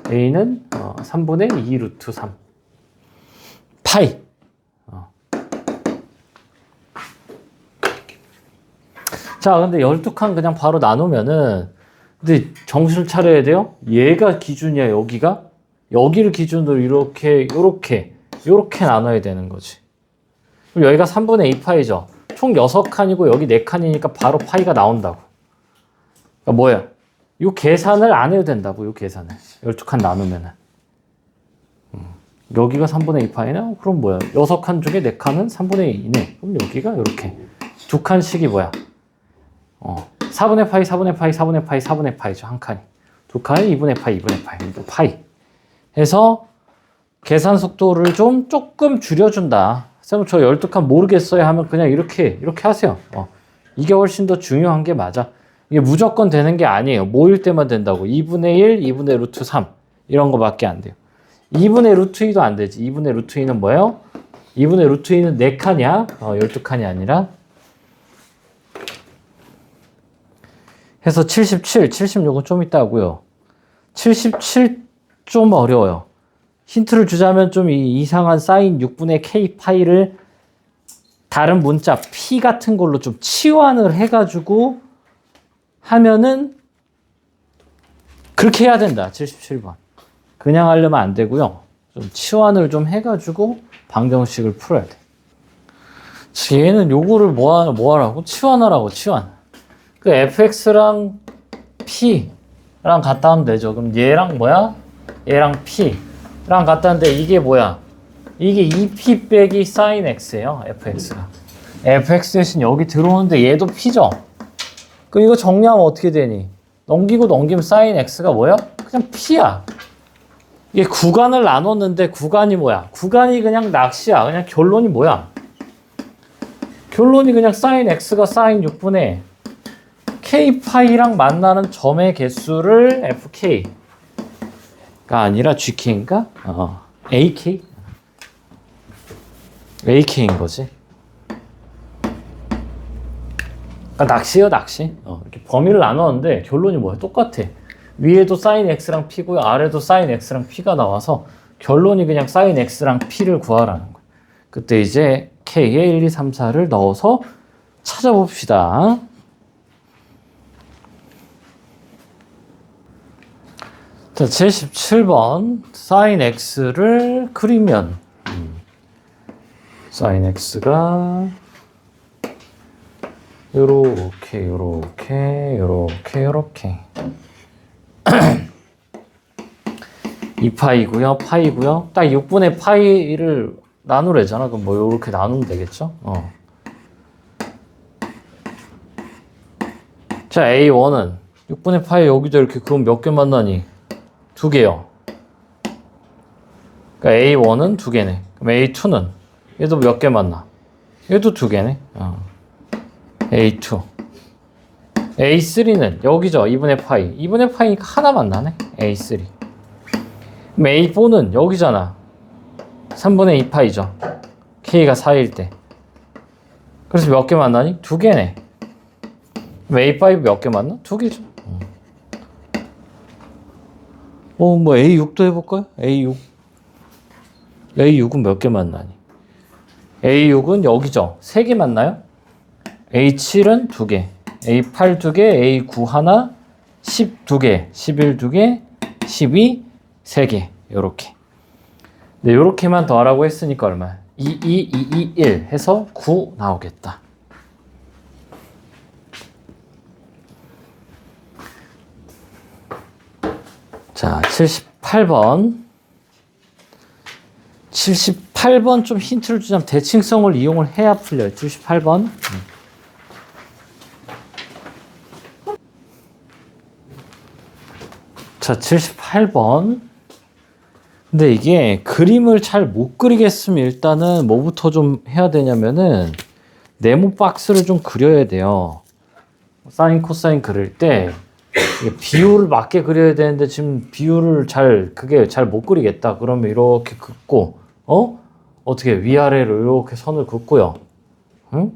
a는 3분의 2 루트 3. 파이. 자, 근데 12칸 그냥 바로 나누면은, 근데 정신을 차려야 돼요? 얘가 기준이야, 여기가? 여기를 기준으로 요렇게 나눠야 되는 거지. 그럼 여기가 3분의 2파이죠. 총 6칸이고 여기 4칸이니까 바로 파이가 나온다고. 그러니까 뭐야? 요 계산을 안 해도 된다고, 요 계산을. 12칸 나누면은. 여기가 3분의 2파이네? 그럼 뭐야? 6칸 중에 4칸은 3분의 2네. 그럼 여기가 이렇게. 2칸씩이 뭐야? 4분의 파이, 4분의 파이, 4분의 파이, 4분의 파이죠. 한 칸이. 2칸이 2분의 파이, 2분의 파이. 그러니까 파이. 해서 계산 속도를 조금 줄여준다. 쌤, 저 12칸 모르겠어요 하면 그냥 이렇게 하세요. 이게 훨씬 더 중요한 게 맞아. 이게 무조건 되는 게 아니에요. 모일 때만 된다고. 2분의 1, 2분의 루트 3. 이런 거밖에 안 돼요. 2분의 루트 2도 안 되지. 2분의 루트 2는 뭐예요? 2분의 루트 2는 4칸이야. 12칸이 아니라. 해서 77, 76은 좀 있다고요. 77 좀 어려워요. 힌트를 주자면 좀 이상한 사인 6분의 k 파이를 다른 문자 p 같은 걸로 좀 치환을 해가지고 하면은 그렇게 해야 된다. 77번. 그냥 하려면 안 되고요. 좀 치환을 좀 해가지고 방정식을 풀어야 돼. 얘는 요거를 뭐 하라고? 치환하라고, 치환. 그 fx랑 p랑 같다 하면 되죠. 그럼 얘랑 뭐야? 얘랑 p랑 같다는데 이게 뭐야? 이게 2p 빼기 sin x예요. fx가. fx 대신 여기 들어오는데 얘도 p죠. 그럼 이거 정리하면 어떻게 되니? 넘기면 sin x가 뭐야? 그냥 p야. 이게 구간을 나눴는데 구간이 뭐야? 구간이 그냥 낚시야. 그냥 결론이 뭐야? 결론이 그냥 sin x가 sin 6분의 k파이랑 만나는 점의 개수를 fk가 아니라 gk인가? ak? ak인 거지. 그러니까 낚시예요, 낚시. 이렇게 범위를 나눴는데 결론이 뭐야? 똑같아. 위에도 sin x랑 p고요. 아래도 sin x랑 p가 나와서 결론이 그냥 sin x랑 p를 구하라는 거야. 그때 이제 k에 1, 2, 3, 4를 넣어서 찾아봅시다. 자, 77번 sin x를 그리면 sin x가 요렇게 2파이고요, 파이고요. 딱 6분의 파이를 나누래잖아. 그럼 뭐 요렇게 나누면 되겠죠? 자, A1은 6분의 파이 여기도 이렇게 그럼 몇 개 만나니? 2개요. 그러니까 A1은 2개네. 그럼 A2는 얘도 몇 개 만나? 얘도 2개네. A2. A3는 여기죠. 2분의 파이. 2분의 파이니까 하나 만나네. A3. 그럼 A4는 여기잖아. 3분의 2파이죠. K가 4일 때. 그래서 몇 개 만나니? 2개네. 그럼 A5 몇 개 만나? 2개죠. 뭐 A6도 해볼까요? A6. A6은 몇 개 만나니? A6은 여기죠. 3개 만나요? A7은 2개. A8 2개, A9 하나, 10 2개, 11 2개, 12 3개. 요렇게. 네, 요렇게만 더하라고 했으니까 얼마? 2, 2, 2, 2, 1 해서 9 나오겠다. 자, 78번. 78번 좀 힌트를 주자면 대칭성을 이용을 해야 풀려요. 78번. 자, 78번. 근데 이게 그림을 잘 못 그리겠으면 일단은 뭐부터 좀 해야 되냐면은 네모 박스를 좀 그려야 돼요. 사인, 코사인 그릴 때 이게 비율을 맞게 그려야 되는데 지금 비율을 그게 잘 못 그리겠다. 그러면 이렇게 긋고, 어떻게 위아래로 이렇게 선을 긋고요. 응?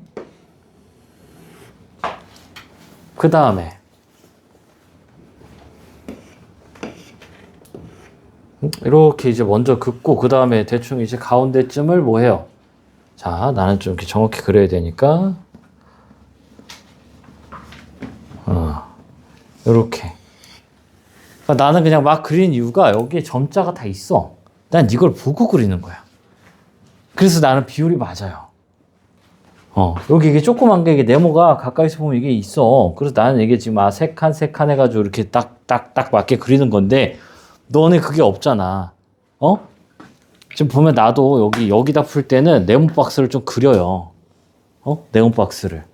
그 다음에 이렇게 이제 먼저 긋고 그 다음에 대충 이제 가운데쯤을 뭐 해요? 자, 나는 좀 이렇게 정확히 그려야 되니까 이렇게. 그러니까 나는 그냥 막 그린 이유가 여기에 점자가 다 있어. 난 이걸 보고 그리는 거야. 그래서 나는 비율이 맞아요. 여기 이게 조그만 게 이게 네모가 가까이서 보면 이게 있어. 그래서 나는 이게 지금 세 칸 해가지고 이렇게 딱 맞게 그리는 건데 너네 그게 없잖아. 지금 보면 나도 여기다 풀 때는 네모 박스를 좀 그려요. 네모 박스를.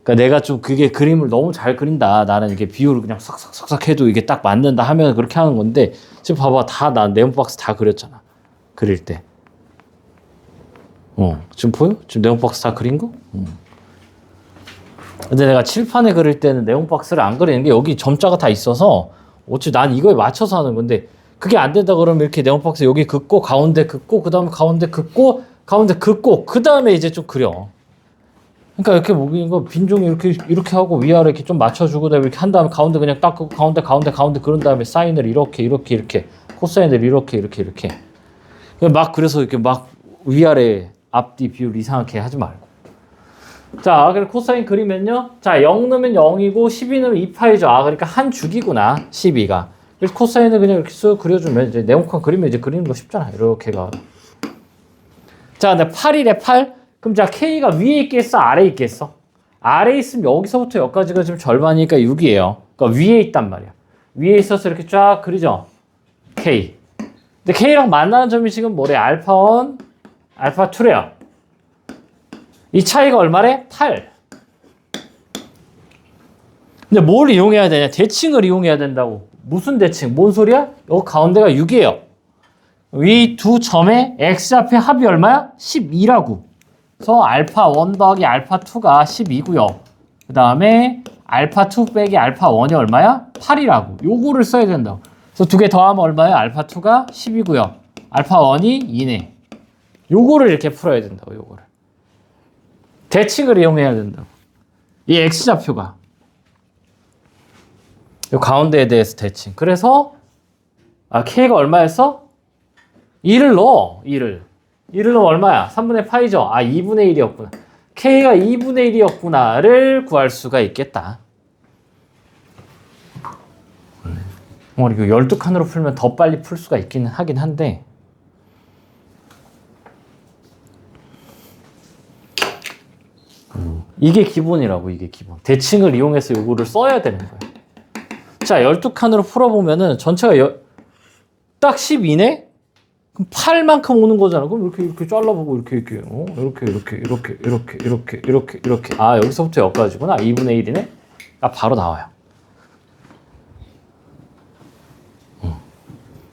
그러니까 내가 좀 그게 그림을 너무 잘 그린다. 나는 이게 비율을 그냥 싹싹싹싹 해도 이게 딱 맞는다 하면 그렇게 하는 건데 지금 봐봐. 난 네모 박스 다 그렸잖아. 그릴 때. 지금 보여? 지금 네모 박스 다 그린 거? 근데 내가 칠판에 그릴 때는 네모 박스를 안 그리는 게 여기 점자가 다 있어서 어차피 난 이거에 맞춰서 하는 건데 그게 안 된다 그러면 이렇게 네모 박스 여기 긋고 가운데 긋고 그 다음에 가운데 긋고 그 다음에 이제 좀 그려. 그러니까 이렇게 먹이는 거 빈종이 이렇게 하고 위아래 이렇게 좀 맞춰주고 이렇게 한 다음에 가운데 그냥 딱 긋고 가운데 그런 다음에 사인을 이렇게 코사인을 이렇게 막 그래서 이렇게 막 위아래 앞뒤 비율 이상하게 하지 말고. 자, 그리고 코사인 그리면요. 자, 0 넣으면 0이고 12 넣으면 2파이죠. 그러니까 한 주기구나. 12가. 그래서 코사인을 그냥 이렇게 쓱 그려주면 이제 네모칸 그리면 이제 그리는 거 쉽잖아. 이렇게가. 자, 근데 8이래 8. 그럼 자, K가 위에 있겠어? 아래에 있겠어? 아래에 있으면 여기서부터 여기까지가 지금 절반이니까 6이에요. 그러니까 위에 있단 말이야. 위에 있어서 이렇게 쫙 그리죠. K. 근데 K랑 만나는 점이 지금 뭐래? 알파1, 알파2래요. 이 차이가 얼마래? 8. 근데 뭘 이용해야 되냐? 대칭을 이용해야 된다고. 무슨 대칭? 뭔 소리야? 여기 가운데가 6이에요. 위 두 점의 x좌표의 합이 얼마야? 12라고. 그래서 알파1 더하기 알파2가 12고요. 그 다음에 알파2 빼기 알파1이 얼마야? 8이라고. 요거를 써야 된다고. 그래서 두 개 더하면 얼마야? 알파2가 10이고요. 알파1이 2네. 요거를 이렇게 풀어야 된다고. 요거를. 대칭을 이용해야 된다고. 이 x좌표가. 요 가운데에 대해서 대칭. 그래서 K가 얼마였어? 2를 넣어. 2를 넣으면 얼마야? 3분의 파이죠. 2분의 1이었구나. K가 2분의 1이었구나를 구할 수가 있겠다. 이거 12칸으로 풀면 더 빨리 풀 수가 있기는 하긴 한데 이게 기본이라고. 이게 기본. 대칭을 이용해서 요거를 써야 되는 거야. 자, 12칸으로 풀어보면은 전체가 딱 12네? 그럼 8만큼 오는 거잖아. 그럼 이렇게 잘라보고 이렇게 여기서부터 여기까지구나. 2분의 1이네? 바로 나와요.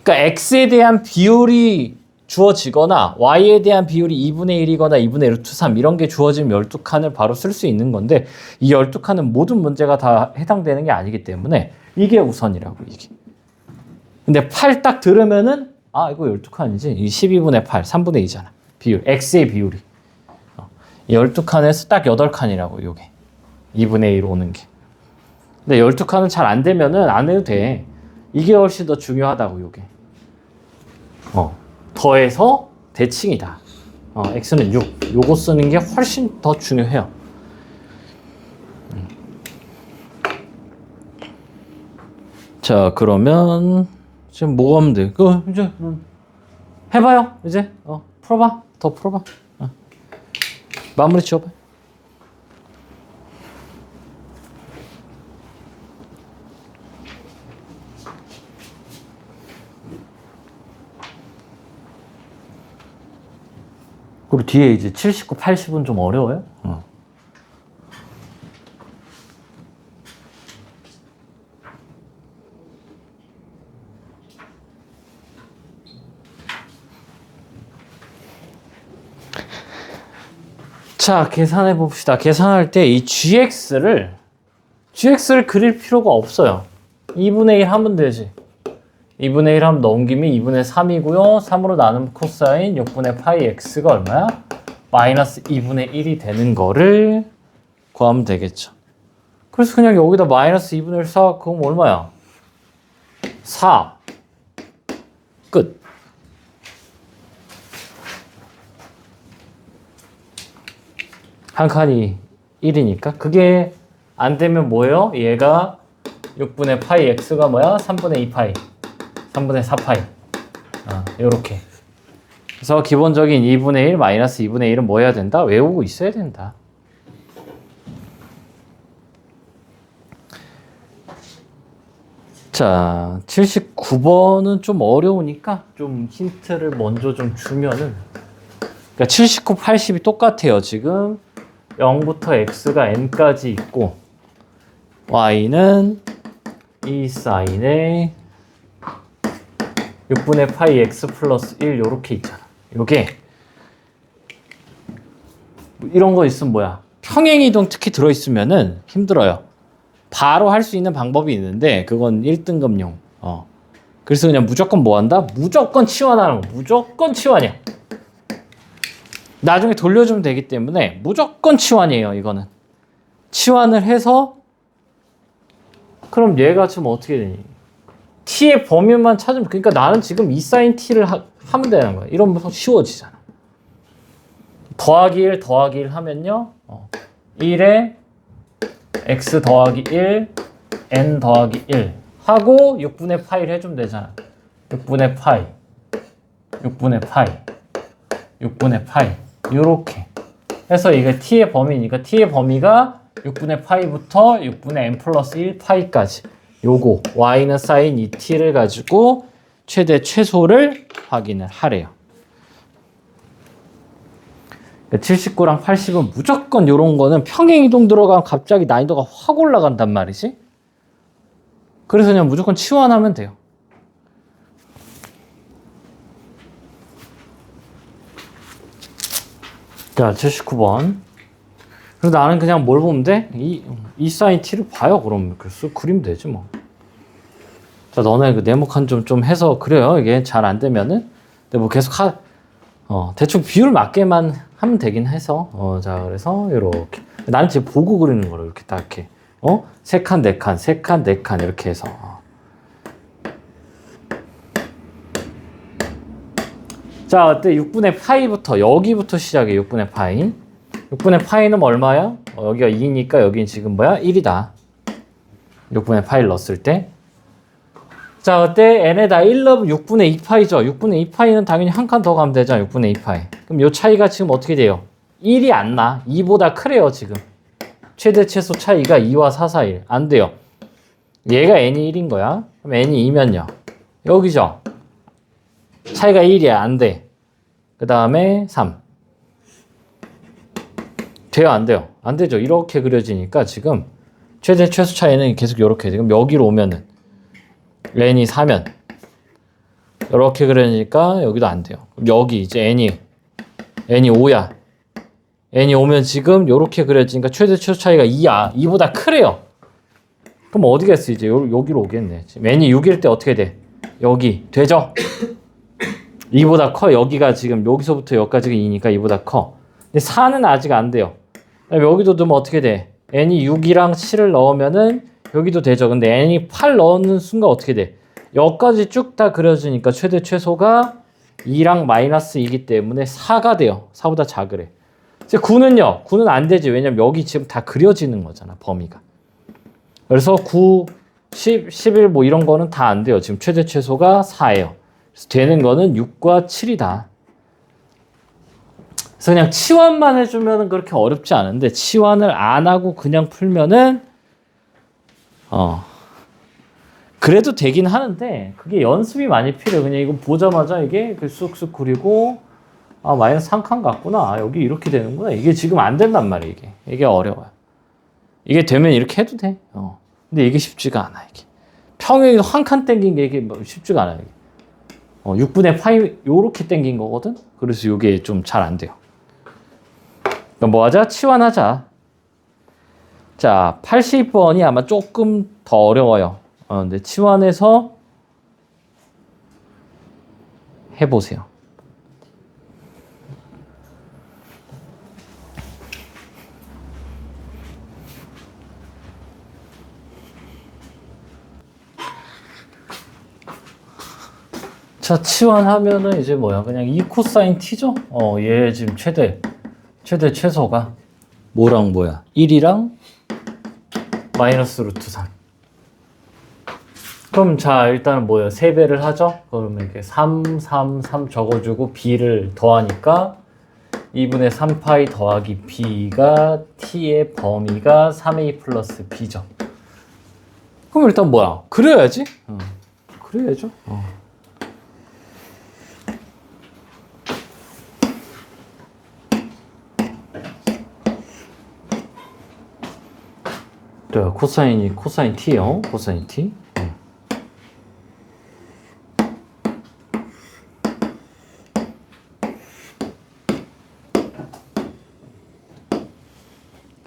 그러니까 x에 대한 비율이 주어지거나 y에 대한 비율이 2분의 1이거나 2분의 루트 3 이런 게 주어지면 12칸을 바로 쓸 수 있는 건데 이 12칸은 모든 문제가 다 해당되는 게 아니기 때문에 이게 우선이라고. 이게. 근데 8 딱 들으면은 이거 12칸이지. 이 12분의 8, 3분의 2잖아. 비율, x의 비율이. 이 12칸에서 딱 8칸이라고, 요게. 2분의 1 오는 게. 근데 12칸은 잘 안 되면은 안 해도 돼. 이게 훨씬 더 중요하다고, 요게. 더해서 대칭이다. x는 6. 요거 쓰는 게 훨씬 더 중요해요. 자, 그러면 지금 뭐가 하면 돼? 이제 해봐요. 이제 풀어봐. 더 풀어봐. 마무리 지어봐. 그리고 뒤에 이제 79, 80은 좀 어려워요. 자, 계산해 봅시다. 계산할 때 이 gx를 그릴 필요가 없어요. 2분의 1 하면 되지. 2분의 1 하면 넘기면 2분의 3이고요. 3으로 나누면 코사인 6분의 파이 x가 얼마야? 마이너스 2분의 1이 되는 거를 구하면 되겠죠. 그래서 그냥 여기다 마이너스 2분의 1 써. 그럼 얼마야? 4. 끝. 한 칸이 1이니까 그게 안 되면 뭐예요? 얘가 6분의 파이 x가 뭐야? 3분의 2 파이 3분의 4 파이 요렇게. 그래서 기본적인 2분의 1 마이너스 2분의 1은 뭐 해야 된다? 외우고 있어야 된다. 자, 79번은 좀 어려우니까 좀 힌트를 먼저 좀 주면은, 그러니까 79, 80이 똑같아요. 지금 0부터 x가 n까지 있고 y는 2 사인의 6분의 파이 x 플러스 1 요렇게 있잖아. 요게 이런 거 있으면 뭐야? 평행이동 특히 들어있으면은 힘들어요. 바로 할 수 있는 방법이 있는데 그건 1등급용. 그래서 그냥 무조건 뭐 한다? 무조건 치환하는 거. 무조건 치환이야. 나중에 돌려주면 되기 때문에 무조건 치환이에요. 이거는 치환을 해서 그럼 얘가 지금 어떻게 되니? t의 범위만 찾으면, 그러니까 나는 지금 2sin t를 하면 되는 거야. 이러면 쉬워지잖아. 더하기 1 더하기 1 하면요 1에 x 더하기 1 n 더하기 1 하고 6분의 파이를 해주면 되잖아. 6분의 파이 6분의 파이 6분의 파이 요렇게 해서 이게 t의 범위니까 t의 범위가 6분의 파이부터 6분의 n 플러스 1 파이까지. 요거 y는 사인 2t를 가지고 최대 최소를 확인을 하래요. 79랑 80은 무조건 요런 거는 평행이동 들어가면 갑자기 난이도가 확 올라간단 말이지. 그래서 그냥 무조건 치환하면 돼요. 자, 79번. 그래서 나는 그냥 뭘 보면 돼? 이 사인 t를 봐요. 그럼 그래서 그리면 되지 뭐. 자, 너네 그 네모칸 좀 해서 그래요. 이게 잘 안 되면은. 근데 뭐 계속 대충 비율 맞게만 하면 되긴 해서. 자, 그래서 이렇게. 나는 지금 보고 그리는 거를 이렇게 딱 이렇게. 세 칸, 네 칸, 세 칸, 네 칸 이렇게 해서. 자, 어때? 6분의 파이부터 여기부터 시작해. 6분의 파이. 6분의 파이는 얼마야? 여기가 2니까 여기는 지금 뭐야? 1이다. 6분의 파이를 넣었을 때. 자, 어때? n에다 1 넣으면 6분의 2파이죠. 6분의 2파이는 당연히 한 칸 더 가면 되잖아. 6분의 2파이. 그럼 요 차이가 지금 어떻게 돼요? 1이 안 나. 2보다 크래요, 지금. 최대 최소 차이가 2와 4 사이. 안 돼요. 얘가 n이 1인 거야. 그럼 n이 2면요. 여기죠. 차이가 1이야. 안 돼. 그 다음에 3. 돼요? 안 돼요? 안 되죠. 이렇게 그려지니까 지금 최대 최소 차이는 계속 이렇게. 지금 여기로 오면은 n이 4면 이렇게 그려지니까 여기도 안 돼요. 그럼 여기 이제 n이 5야. n이 오면 지금 이렇게 그려지니까 최대 최소 차이가 2야. 2보다 크래요. 그럼 어디겠어? 이제 여기로 오겠네. 지금 n이 6일 때 어떻게 돼? 여기 되죠? 2보다 커. 여기가 지금 여기서부터 여기까지가 2니까 2보다 커. 근데 4는 아직 안 돼요. 여기도 넣으면 어떻게 돼? n이 6이랑 7을 넣으면은 여기도 되죠. 근데 n이 8 넣는 순간 어떻게 돼? 여기까지 쭉 다 그려지니까 최대 최소가 2랑 마이너스 2이기 때문에 4가 돼요. 4보다 작으래. 이제 9는요? 9는 안 되지. 왜냐면 여기 지금 다 그려지는 거잖아. 범위가. 그래서 9, 10, 11 뭐 이런 거는 다 안 돼요. 지금 최대 최소가 4예요. 그래서 되는 거는 6과 7이다. 그래서 그냥 치환만 해주면 그렇게 어렵지 않은데 치환을 안 하고 그냥 풀면은 그래도 되긴 하는데 그게 연습이 많이 필요해요. 그냥 이거 보자마자 이게 쑥쑥 그리고 아, 마이너스 한 칸 같구나. 아, 여기 이렇게 되는구나. 이게 지금 안 된단 말이에요, 이게. 이게 어려워요. 이게 되면 이렇게 해도 돼. 근데 이게 쉽지가 않아, 이게. 평행이도 한 칸 땡긴 게 이게 뭐 쉽지가 않아요, 이게. 6분의 파이, 요렇게 땡긴 거거든? 그래서 이게 좀 잘 안 돼요. 그럼 뭐 하자? 치환하자. 자, 80번이 아마 조금 더 어려워요. 근데 치환해서 해보세요. 자, 치환하면은 이제 뭐야? 그냥 2 코사인 t죠? 얘 지금 최소가 뭐랑 뭐야? 1이랑 마이너스 루트 3. 그럼 자, 일단 뭐예요? 3배를 하죠? 그러면 이렇게 3, 3, 3 적어주고 b를 더하니까 2분의 3파이 더하기 b가 t의 범위가 3a 플러스 b죠. 그럼 일단 뭐야? 그려야지? 그려야죠. 코사인이 코사인 t요. 코사인 t.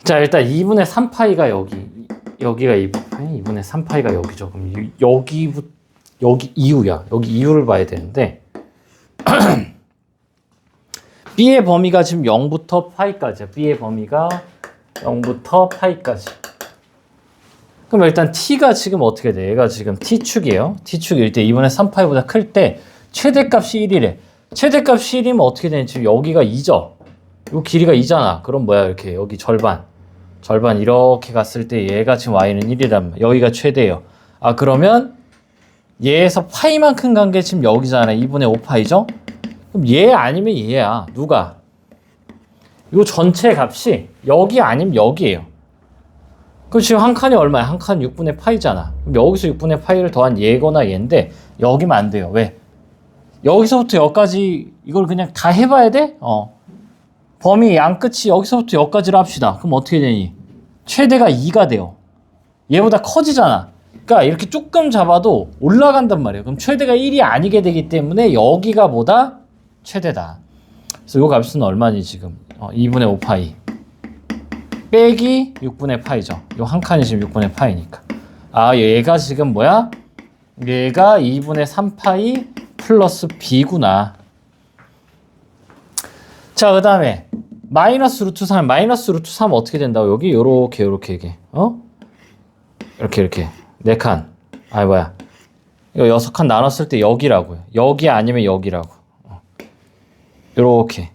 자, 일단 2분의 3파이가 여기가 2분의 3파이가 여기죠. 그럼 여기 이유야. 여기 이유를 봐야 되는데 b의 범위가 지금 0부터 파이까지야. b의 범위가 0부터 파이까지. 그럼 일단 t가 지금 어떻게 돼? 얘가 지금 t축이에요. t축일 때 2분의 3파이보다 클 때 최대값이 1이래. 최대값이 1이면 어떻게 되냐? 지금 여기가 2죠. 요 길이가 2잖아. 그럼 뭐야? 이렇게 여기 절반 이렇게 갔을 때 얘가 지금 y는 1이란 여기가 최대예요. 아, 그러면 얘에서 파이만큼 간 게 지금 여기잖아. 2분의 5파이죠? 그럼 얘 아니면 얘야. 누가? 요 전체 값이 여기 아니면 여기예요. 그럼 지금 한 칸이 얼마야? 한 칸 6분의 파이잖아. 그럼 여기서 6분의 파이를 더한 얘거나 얘인데 여기면 안 돼요. 왜? 여기서부터 여기까지 이걸 그냥 다 해봐야 돼? 범위 양 끝이 여기서부터 여기까지로 합시다. 그럼 어떻게 되니? 최대가 2가 돼요. 얘보다 커지잖아. 그러니까 이렇게 조금 잡아도 올라간단 말이에요. 그럼 최대가 1이 아니게 되기 때문에 여기가 뭐다? 최대다. 그래서 요 값은 얼마니 지금? 2분의 5파이 빼기 6분의 파이죠. 요 한 칸이 지금 6분의 파이니까. 아, 얘가 지금 뭐야? 얘가 2분의 3파이 플러스 b구나. 자, 그 다음에 마이너스 루트 3 어떻게 된다고? 여기 요렇게 이게 이렇게 4칸. 아니 뭐야, 이거 6칸 나눴을 때 여기라고요. 여기 아니면 여기라고. 요렇게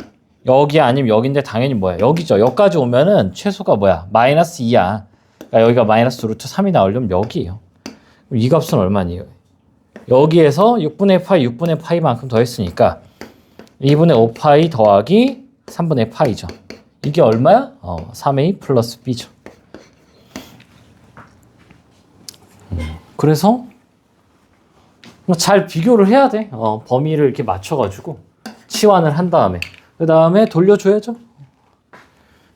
여기 아니면 여기인데 당연히 뭐야? 여기죠. 여기까지 오면은 최소가 뭐야? 마이너스 2야. 그러니까 여기가 마이너스 루트 3이 나오려면 여기예요. 그럼 이 값은 얼마니? 여기에서 6분의 파이만큼 더했으니까 2분의 5파이 더하기 3분의 파이죠. 이게 얼마야? 3a 플러스 b죠. 그래서 잘 비교를 해야 돼. 범위를 이렇게 맞춰가지고 치환을 한 다음에 그 다음에 돌려줘야죠.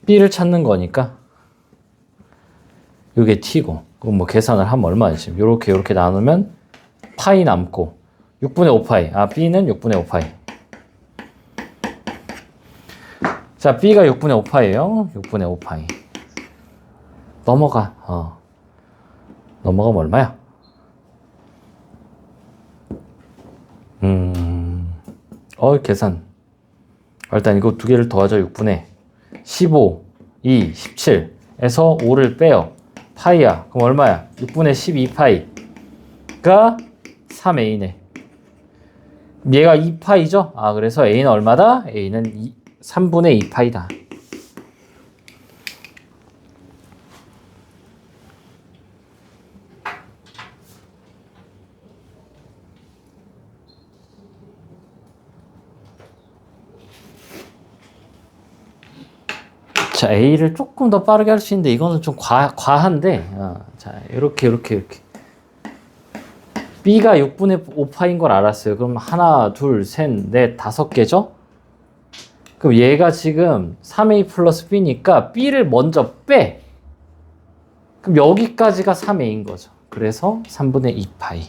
b를 찾는 거니까 이게 t고, 그럼 뭐 계산을 하면 얼마지? 요렇게 나누면 파이 남고 6분의 5파이. b는 6분의 5파이. 자, b가 6분의 5파이에요. 6분의 5파이. 넘어가. 넘어가면 얼마야? 계산. 일단 이거 두 개를 더하자. 6분의 15, 2, 17에서 5를 빼요. 파이야. 그럼 얼마야? 6분의 12파이가 3a네. 얘가 2파이죠? 그래서 a는 얼마다? a는 3분의 2파이다. 자, A를 조금 더 빠르게 할 수 있는데 이거는 좀 과한데, 자, 이렇게 B가 6분의 5파인 걸 알았어요. 그럼 하나, 둘, 셋, 넷, 5개죠? 그럼 얘가 지금 3a 플러스 b니까 b를 먼저 빼. 그럼 여기까지가 3a인 거죠. 그래서 3분의 2파이.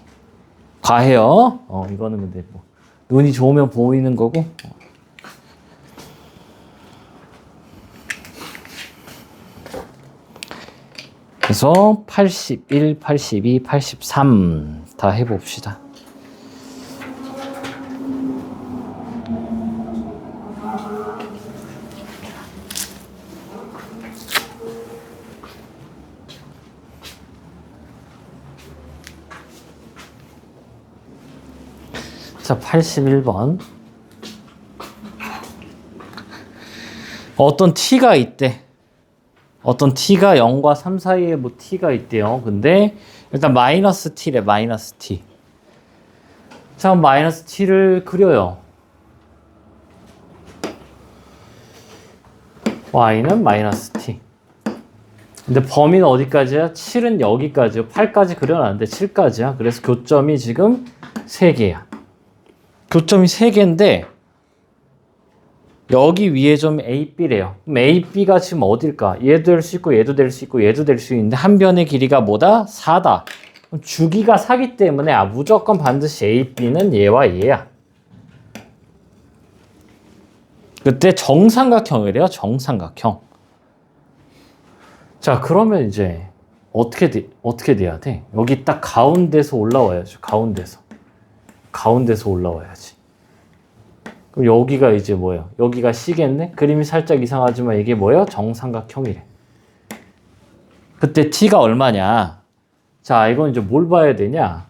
과해요. 이거는 근데 뭐 눈이 좋으면 보이는 거고. 그래서 81, 82, 83 다 해봅시다. 자, 81번. 어떤 t가 있대. 어떤 t가 0과 3 사이에 뭐 t가 있대요. 근데 일단 마이너스 t래, 마이너스 t. 자, 마이너스 t를 그려요. y는 마이너스 t. 근데 범위는 어디까지야? 7은 여기까지요. 8까지 그려놨는데 7까지야. 그래서 교점이 지금 3개야. 교점이 3개인데 여기 위에 좀 A, B래요. 그럼 A, B가 지금 어딜까? 얘도 될 수 있고 얘도 될 수 있고 얘도 될 수 있는데 한 변의 길이가 뭐다? 4다. 그럼 주기가 4기 때문에 무조건 반드시 A, B는 얘와 얘야. 그때 정삼각형이래요. 정삼각형. 자, 그러면 이제 어떻게 돼야 돼? 여기 딱 가운데서 올라와야죠. 가운데서 올라와야지. 그럼 여기가 이제 뭐야? 여기가 C겠네? 그림이 살짝 이상하지만 이게 뭐야? 정삼각형이래. 그때 T가 얼마냐? 자, 이건 이제 뭘 봐야 되냐?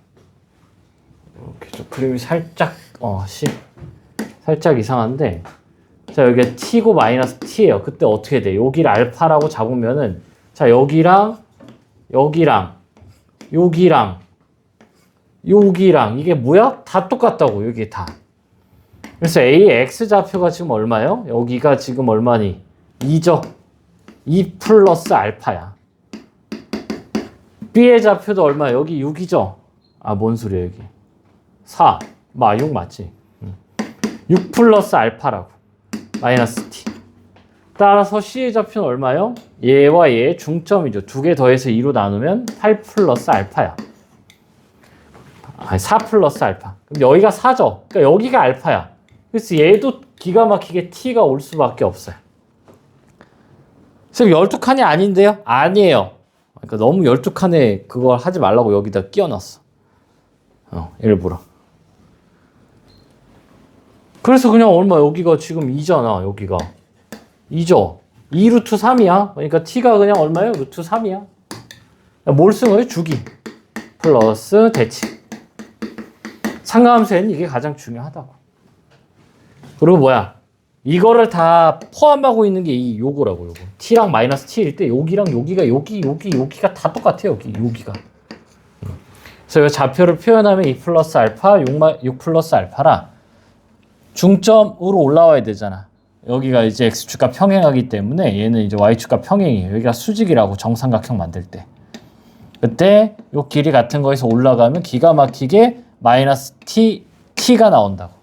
이렇게 좀 그림이 살짝, C. 살짝 이상한데. 자, 여기가 T고 마이너스 T예요. 그때 어떻게 돼? 여기를 알파라고 잡으면은, 자, 여기랑 이게 뭐야? 다 똑같다고, 여기 다. 그래서 AX 좌표가 지금 얼마요? 여기가 지금 얼마니? 2죠. 2 플러스 알파야. B의 좌표도 얼마야? 여기 6이죠. 뭔 소리야, 여기. 4. 6 맞지? 6 플러스 알파라고. 마이너스 T. 따라서 C의 좌표는 얼마요? 얘와 얘의 중점이죠. 두 개 더해서 2로 나누면 8 플러스 알파야. 4 플러스 알파. 그럼 여기가 4죠. 그러니까 여기가 알파야. 그래서 얘도 기가 막히게 T가 올 수밖에 없어요. 선생님 12칸이 아닌데요? 아니에요. 그러니까 너무 12칸에 그걸 하지 말라고 여기다 끼워놨어. 일부러. 그래서 그냥 얼마 여기가 지금 2잖아. 여기가 2죠. 2 루트 3이야. 그러니까 T가 그냥 얼마예요? 루트 3이야. 뭘 쓴 거예요? 주기 플러스 대칭. 상가함수에는 이게 가장 중요하다고. 그리고 뭐야? 이거를 다 포함하고 있는 게 이 요거라고, 요거. T랑 마이너스 T일 때 여기랑 여기가 다 똑같아요, 여기가. 그래서 이 좌표를 표현하면 2 플러스 알파, 6 플러스 알파라 중점으로 올라와야 되잖아. 여기가 이제 X축과 평행하기 때문에 얘는 이제 Y축과 평행이에요. 여기가 수직이라고 정삼각형 만들 때. 그때 요 길이 같은 거에서 올라가면 기가 막히게 마이너스 T가 나온다고.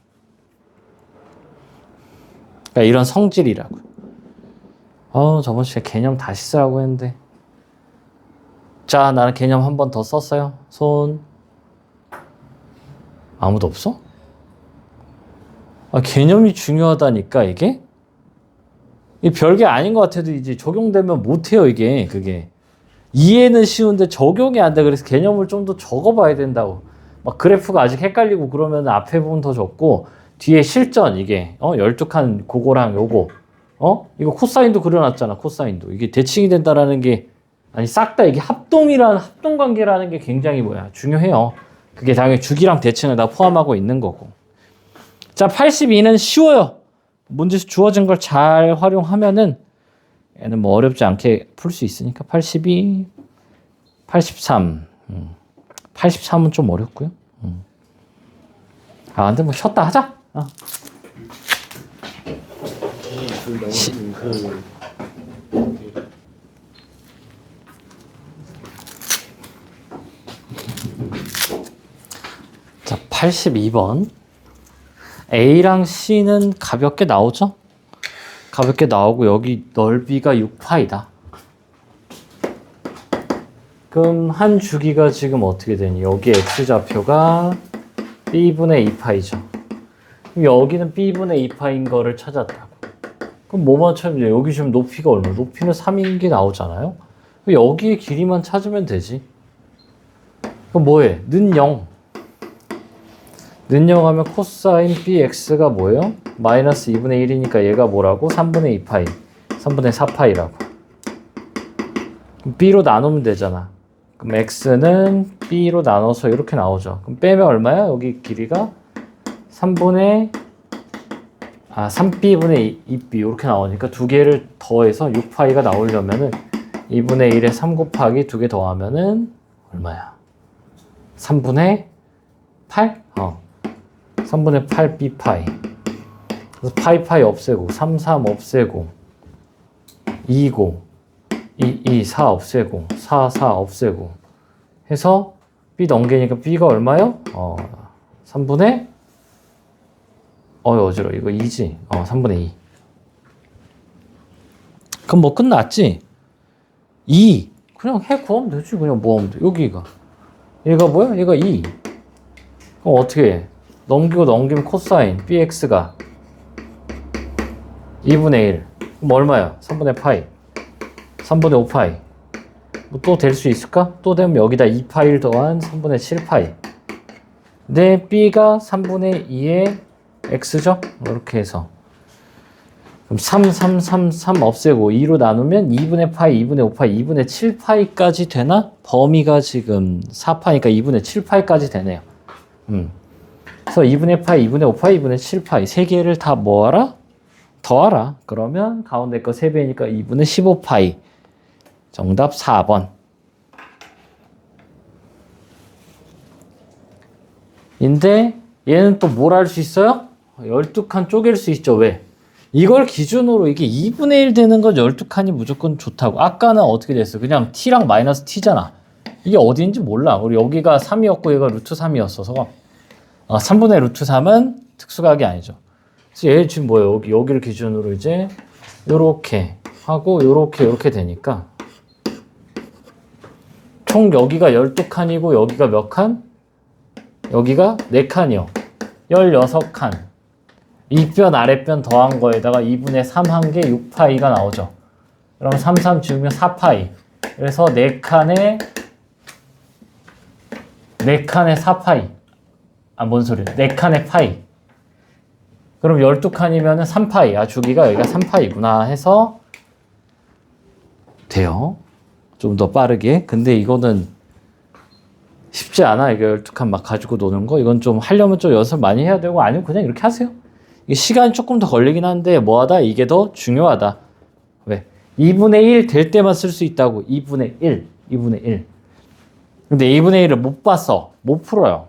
그러니까 이런 성질이라고. 저번 시간에 개념 다시 쓰라고 했는데. 자, 나는 개념 한 번 더 썼어요. 손. 아무도 없어? 개념이 중요하다니까, 이게? 이 별게 아닌 것 같아도 이제 적용되면 못해요, 이게. 그게. 이해는 쉬운데 적용이 안 돼. 그래서 개념을 좀 더 적어봐야 된다고. 막 그래프가 아직 헷갈리고 그러면 앞에 부분 더 적고, 뒤에 실전, 이게. 12칸 그거랑 요거. 이거 코사인도 그려놨잖아, 코사인도. 이게 대칭이 된다라는 게, 싹 다 이게 합동관계라는 게 굉장히 중요해요. 그게 당연히 주기랑 대칭을 다 포함하고 있는 거고. 자, 82는 쉬워요. 문제에서 주어진 걸 잘 활용하면은 얘는 뭐 어렵지 않게 풀 수 있으니까 82, 83. 83은 좀 어렵고요. 근데 뭐 쉬었다 하자. 자, 82번. A랑 C는 가볍게 나오죠? 가볍게 나오고 여기 넓이가 6파이다. 그럼 한 주기가 지금 어떻게 되니? 여기 x좌표가 b분의 2파이죠. 그럼 여기는 b분의 2파인 거를 찾았다고. 그럼 뭐만 찾으면 돼? 여기 지금 높이가 얼마? 높이는 3인 게 나오잖아요. 그럼 여기의 길이만 찾으면 되지. 그럼 뭐해? 는 0. 는 0 하면 코사인 bx가 뭐예요? 마이너스 2분의 1이니까 얘가 뭐라고? 3분의 2파이. 3분의 4파이라고. 그럼 b로 나누면 되잖아. 그럼 x는 b로 나눠서 이렇게 나오죠. 그럼 빼면 얼마야? 여기 길이가 3b분의 2b 이렇게 나오니까 두 개를 더해서 6파이가 나오려면은 2분의 1에 3 곱하기 두 개 더하면은 얼마야? 3분의 8? 3분의 8 b파이. 그래서 파이 없애고 3 없애고 2고 2 4 없애고 4 없애고 해서 b 넘기니까 b가 얼마요? 3분의 어지러워. 이거 2지? 3분의 2. 그럼 뭐 끝났지? 2. 그냥 해 구하면 되지. 그냥 뭐 하면 돼. 여기가. 얘가 뭐야? 얘가 2. 그럼 어떻게 해? 넘기면 코사인 bx가 2분의 1. 그럼 얼마야? 3분의 파이. 3분의 5파이. 뭐 또 될 수 있을까? 또 되면 여기다 2파이를 더한 3분의 7파이. 근데 b가 3분의 2의 x죠? 이렇게 해서 그럼 3 없애고 2로 나누면 2분의 파이, 2분의 5파이, 2분의 7파이까지 되나? 범위가 지금 4파니까 2분의 7파이까지 되네요. 그래서 2분의 파이, 2분의 5파이, 2분의 7파이 세 개를 다 뭐하라? 더하라. 그러면 가운데 거 3배니까 2분의 15파이. 정답 4번. 인데 얘는 또 뭘 할 수 있어요? 12칸 쪼갤 수 있죠. 왜? 이걸 기준으로 이게 2분의 1 되는 건 12칸이 무조건 좋다고. 아까는 어떻게 됐어? 그냥 t랑 마이너스 t잖아. 이게 어디인지 몰라. 우리 여기가 3이었고 얘가 루트 3이었어서 3분의 루트 3은 특수각이 아니죠. 그래서 얘 지금 뭐예요? 여기를 기준으로 이제 요렇게 하고 요렇게 되니까 총 여기가 12칸이고 여기가 몇 칸? 여기가 4칸이요. 16칸. 윗변 아랫변 더한 거에다가 2분의 3 한 게 6파이가 나오죠. 그럼 3 지우면 4파이. 그래서 4칸에 4파이. 뭔 소리야. 4칸의 파이. 그럼 12칸이면 3파이. 주기가 여기가 3파이구나 해서 돼요. 좀 더 빠르게. 근데 이거는 쉽지 않아. 이게 12칸 막 가지고 노는 거. 이건 좀 하려면 좀 연습 많이 해야 되고 아니면 그냥 이렇게 하세요. 이게 시간이 조금 더 걸리긴 한데 뭐하다? 이게 더 중요하다. 왜? 2분의 1 될 때만 쓸 수 있다고. 2분의 1. 근데 2분의 1을 못 봤어. 못 풀어요.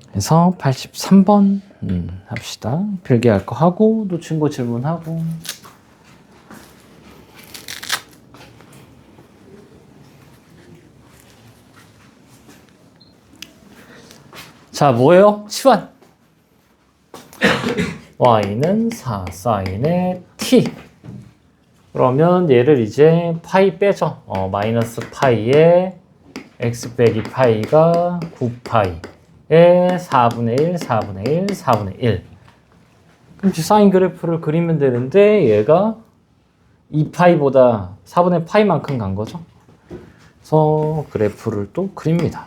그래서 83번 합시다. 필기할 거 하고 놓친 거 질문하고. 자, 뭐예요? 치환. y는 4 사인의 t. 그러면 얘를 이제 파이 빼죠. 마이너스 파이에 x 빼기 파이가 9파이에 4분의 1, 4분의 1, 4분의 1. 그럼 사인 그래프를 그리면 되는데 얘가 2파이보다 4분의 파이만큼 간 거죠. 그래서 그래프를 또 그립니다.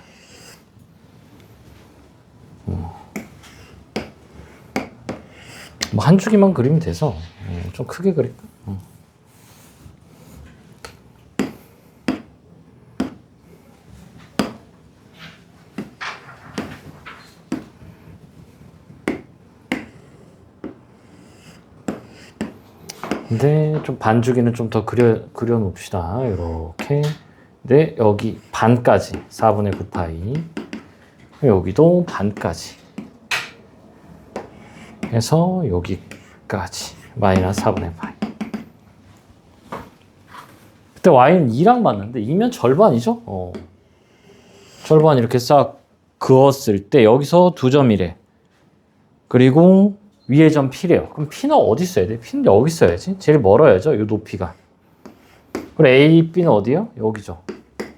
뭐 한 주기만 그리면 돼서 좀 크게 그릴까? 근데 좀 반주기는 좀 더 그려 놓읍시다. 이렇게. 근데 여기 반까지 4분의 9파이. 여기도 반까지. 해서 여기까지 마이너스 4분의 파이. 그때 y는 2랑 맞는데 2면 절반이죠? 절반 이렇게 싹 그었을 때 여기서 2점이래. 그리고 위에 점 P래요. 그럼 P는 어디 써야 돼? P는 여기 써야지. 제일 멀어야죠. 이 높이가. 그리고 A, B는 어디요? 여기죠.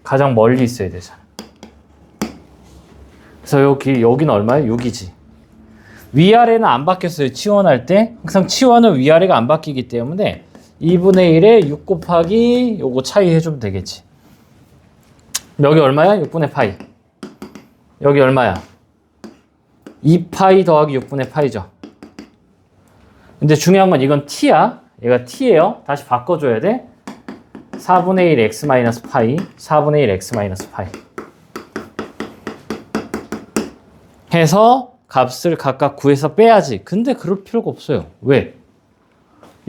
가장 멀리 있어야 되잖아. 그래서 여기는 얼마예요? 6이지. 위아래는 안 바뀌었어요. 치원할 때. 항상 치원은 위아래가 안 바뀌기 때문에 2분의 1에 6 곱하기 요거 차이 해주면 되겠지. 여기 얼마야? 6분의 파이. 여기 얼마야? 2파이 더하기 6분의 파이죠. 근데 중요한 건 이건 t야. 얘가 t예요. 다시 바꿔줘야 돼. 4분의 1 x 마이너스 파이, 4분의 1 x 마이너스 파이. 해서 값을 각각 구해서 빼야지. 근데 그럴 필요가 없어요. 왜?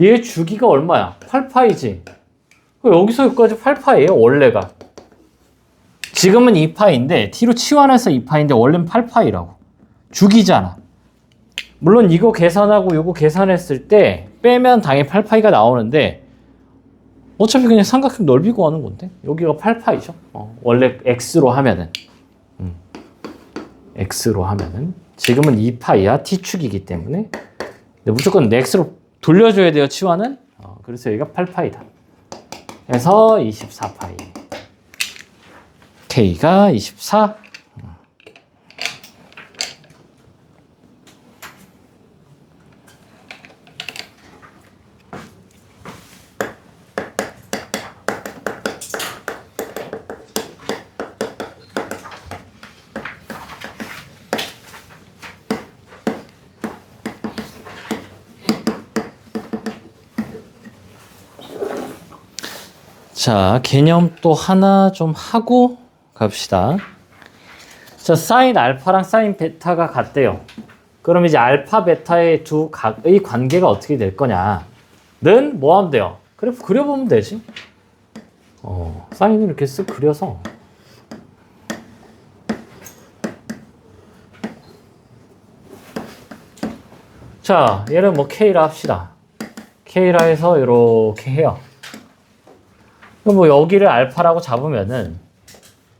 얘 주기가 얼마야? 8파이지. 여기서 여기까지 8파이예요, 원래가. 지금은 2파인데 t로 치환해서 2파인데 원래는 8파이라고. 주기잖아. 물론 이거 계산하고 이거 계산했을 때 빼면 당연히 8파이가 나오는데 어차피 그냥 삼각형 넓이 구하는 건데 여기가 8파이죠. 원래 x로 하면은 x로 하면은 지금은 2파이야. t축이기 때문에. 근데 무조건 x로 돌려줘야 돼요, 치환은. 그래서 여기가 8파이다. 그래서 24파이. k가 24. 자, 개념 또 하나 좀 하고 갑시다. 자, 사인 알파랑 사인 베타가 같대요. 그럼 이제 알파, 베타의 두 각의 관계가 어떻게 될 거냐는 뭐 하면 돼요? 그래프 그려보면 되지. 사인을 이렇게 쓱 그려서. 자, 얘를 뭐 K라 합시다. K라 해서 이렇게 해요. 그럼 뭐 여기를 알파라고 잡으면은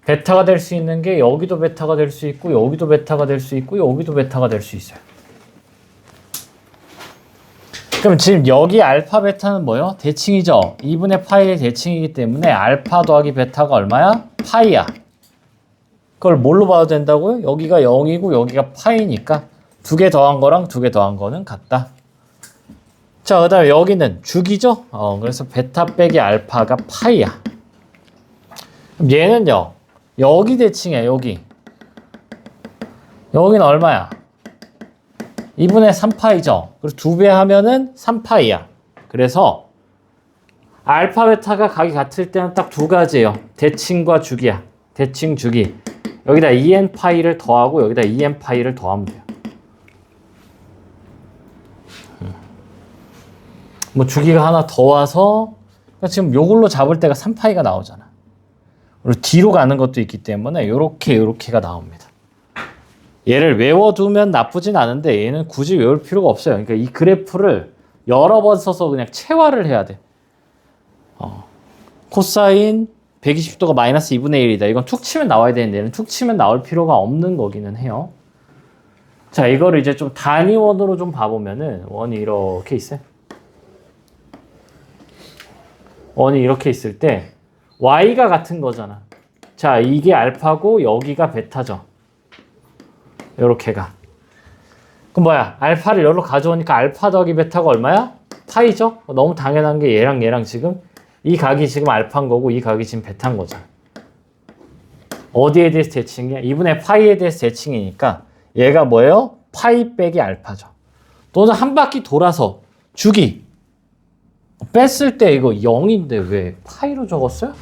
베타가 될 수 있는 게 여기도 베타가 될 수 있고 여기도 베타가 될 수 있고 여기도 베타가 될 수 있어요. 그럼 지금 여기 알파 베타는 뭐요? 대칭이죠. 2분의 파이의 대칭이기 때문에 알파 더하기 베타가 얼마야? 파이야. 그걸 뭘로 봐도 된다고요? 여기가 0이고 여기가 파이니까 두 개 더한 거랑 두 개 더한 거는 같다. 자, 그 다음에 여기는 주기죠? 그래서 베타 빼기 알파가 파이야. 그럼 얘는요, 여기 대칭이야, 여기. 여기는 얼마야? 2분의 3파이죠? 그리고 2배 하면은 3파이야. 그래서 알파, 베타가 각이 같을 때는 딱 두 가지예요. 대칭과 주기야. 대칭, 주기. 여기다 2n 파이를 더하고 여기다 2n 파이를 더하면 돼요. 뭐 주기가 하나 더 와서 지금 요걸로 잡을 때가 3파이가 나오잖아. 그리고 뒤로 가는 것도 있기 때문에 요렇게가 나옵니다. 얘를 외워두면 나쁘진 않은데 얘는 굳이 외울 필요가 없어요. 그러니까 이 그래프를 여러 번 써서 그냥 체화를 해야 돼. 코사인 120도가 마이너스 2분의 1이다. 이건 툭 치면 나와야 되는데 얘는 툭 치면 나올 필요가 없는 거기는 해요. 자, 이거를 이제 좀 단위원으로 좀 봐보면은 원이 이렇게 있어요. 원이 이렇게 있을 때 y가 같은 거잖아. 자, 이게 알파고 여기가 베타죠. 요렇게가. 그럼 뭐야? 알파를 여기로 가져오니까 알파 더하기 베타가 얼마야? 파이죠? 너무 당연한 게 얘랑 지금 이 각이 지금 알파인 거고 이 각이 지금 베타인 거잖아. 어디에 대해서 대칭이야? 2분의 파이에 대해서 대칭이니까 얘가 뭐예요? 파이 빼기 알파죠. 또는 한 바퀴 돌아서 주기. 뺐을 때 이거 0인데 왜 파이로 적었어요?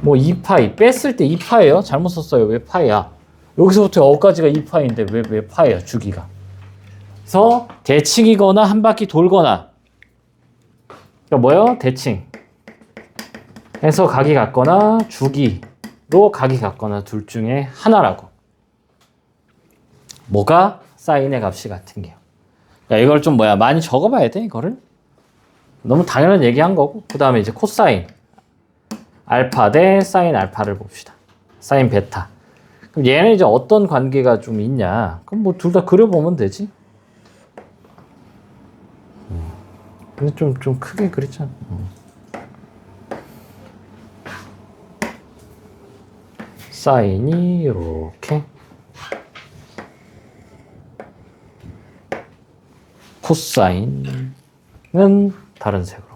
뭐 2파이 뺐을 때 2파예요? 잘못 썼어요. 왜 파이야? 여기서부터 여기까지가 2파인데 왜 파이야? 주기가. 그래서 대칭이거나 한 바퀴 돌거나 그러니까 뭐예요? 대칭 해서 각이 같거나 주기로 각이 같거나 둘 중에 하나라고. 뭐가? 사인의 값이 같은 게요. 야, 이걸 좀 많이 적어봐야 돼, 이거를. 너무 당연한 얘기한 거고. 그 다음에 이제 코사인. 알파 대 사인 알파를 봅시다. 사인 베타. 그럼 얘는 이제 어떤 관계가 좀 있냐? 그럼 뭐 둘 다 그려보면 되지. 근데 좀 크게 그렸잖아. 사인이 이렇게, 코사인은 다른 색으로.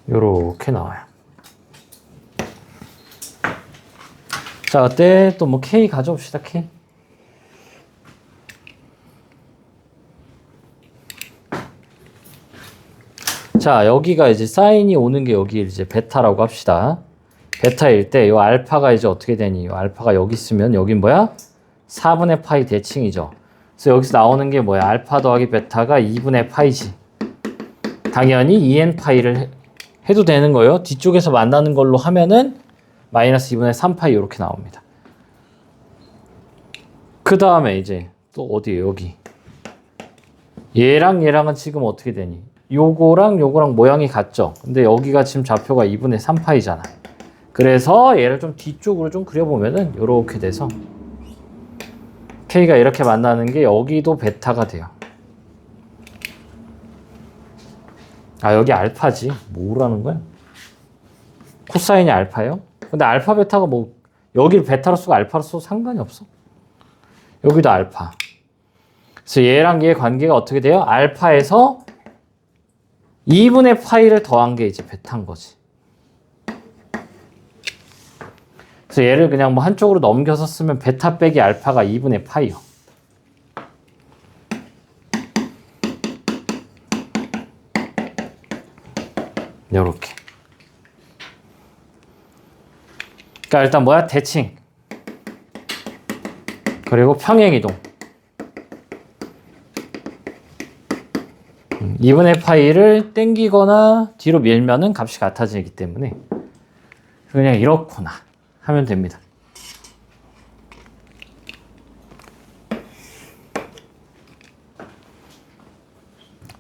요렇게 나와요. 자, 그때 또 뭐 K 가져옵시다, K. 자, 여기가 이제 사인이 오는 게 여기 이제 베타라고 합시다. 베타일 때 요 알파가 이제 어떻게 되니? 요 알파가 여기 있으면 여긴 뭐야? 4분의 파이 대칭이죠. 그래서 여기서 나오는 게 뭐야? 알파 더하기 베타가 2분의 파이지. 당연히 2n 파이를 해도 되는 거예요. 뒤쪽에서 만나는 걸로 하면은 마이너스 2분의 3파이 이렇게 나옵니다. 그 다음에 이제 또 어디에요? 여기. 얘랑 얘랑은 지금 어떻게 되니? 요거랑 요거랑 모양이 같죠? 근데 여기가 지금 좌표가 2분의 3파이잖아. 그래서 얘를 좀 뒤쪽으로 좀 그려보면은 요렇게 돼서 K가 이렇게 만나는 게 여기도 베타가 돼요. 아, 여기 알파지. 뭐라는 거야? 코사인이 알파예요? 근데 알파 베타가 뭐 여기를 베타로 쓰고 알파로 써도 상관이 없어. 여기도 알파. 그래서 얘랑 얘의 관계가 어떻게 돼요? 알파에서 2분의 파이를 더한 게 이제 베타인 거지. 그래서 얘를 그냥 뭐 한쪽으로 넘겨서 쓰면 베타 빼기 알파가 2분의 파이요. 요렇게. 그러니까 일단 뭐야? 대칭. 그리고 평행이동. 2분의 파이를 땡기거나 뒤로 밀면은 값이 같아지기 때문에 그냥 이렇구나 하면 됩니다.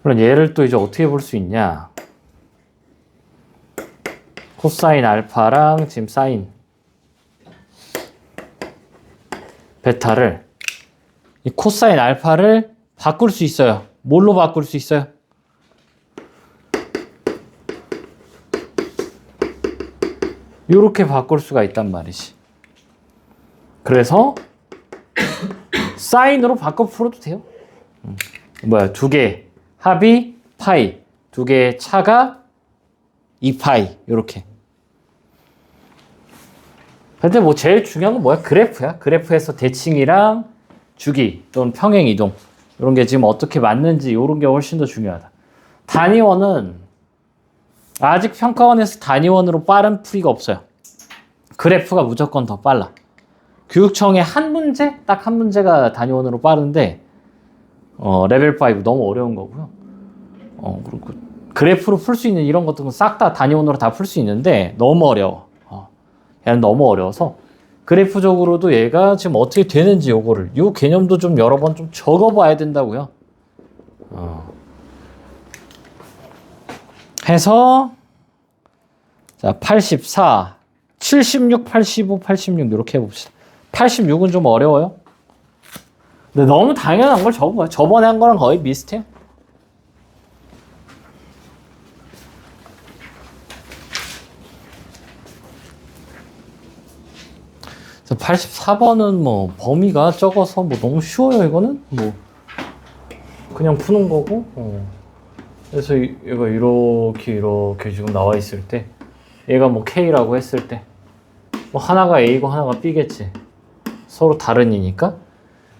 그럼 얘를 또 이제 어떻게 볼 수 있냐? 코사인 알파랑 지금 사인 베타를, 이 코사인 알파를 바꿀 수 있어요. 뭘로 바꿀 수 있어요? 요렇게 바꿀 수가 있단 말이지. 그래서 사인으로 바꿔 풀어도 돼요. 뭐야, 두 개 합이 파이, 두 개의 차가 2파이 요렇게. 근데 뭐 제일 중요한 건 뭐야? 그래프야. 그래프에서 대칭이랑 주기 또는 평행 이동 이런 게 지금 어떻게 맞는지 이런 게 훨씬 더 중요하다. 단위원은 아직 평가원에서 단위원으로 빠른 풀이가 없어요. 그래프가 무조건 더 빨라. 교육청에 한 문제? 딱 한 문제가 단위원으로 빠른데 레벨 5 너무 어려운 거고요. 그리고 그래프로 풀 수 있는 이런 것들은 싹 다 단위원으로 다 풀 수 있는데 너무 어려워. 얘는 너무 어려워서 그래프적으로도 얘가 지금 어떻게 되는지 요거를 요 개념도 좀 여러 번 좀 적어봐야 된다고요. 해서 자 84, 76, 85, 86 이렇게 해봅시다. 86은 좀 어려워요. 근데 너무 당연한 걸 적은 거야. 저번에 한 거랑 거의 비슷해요. 그래서 84번은 뭐 범위가 적어서 뭐 너무 쉬워요. 이거는 뭐 그냥 푸는 거고. 그래서 얘가 이렇게 지금 나와 있을 때 얘가 뭐 K라고 했을 때 뭐 하나가 A고 하나가 B겠지. 서로 다른 이니까.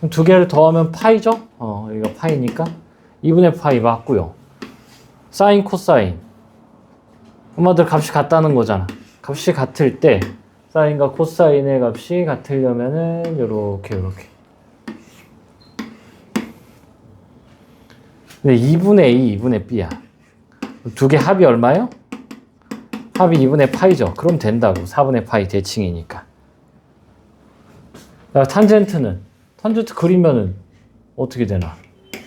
두 개를 더하면 파이죠? 여기가 파이니까 2분의 파이 맞고요. 사인, 코사인. 엄마들 값이 같다는 거잖아. 값이 같을 때 사인과 코사인의 값이 같으려면은 요렇게. 근데 2분의 A, 2분의 B야. 두 개 합이 얼마요? 합이 2분의 파이죠. 그럼 된다고. 4분의 파이 대칭이니까. 탄젠트 그리면은 어떻게 되나?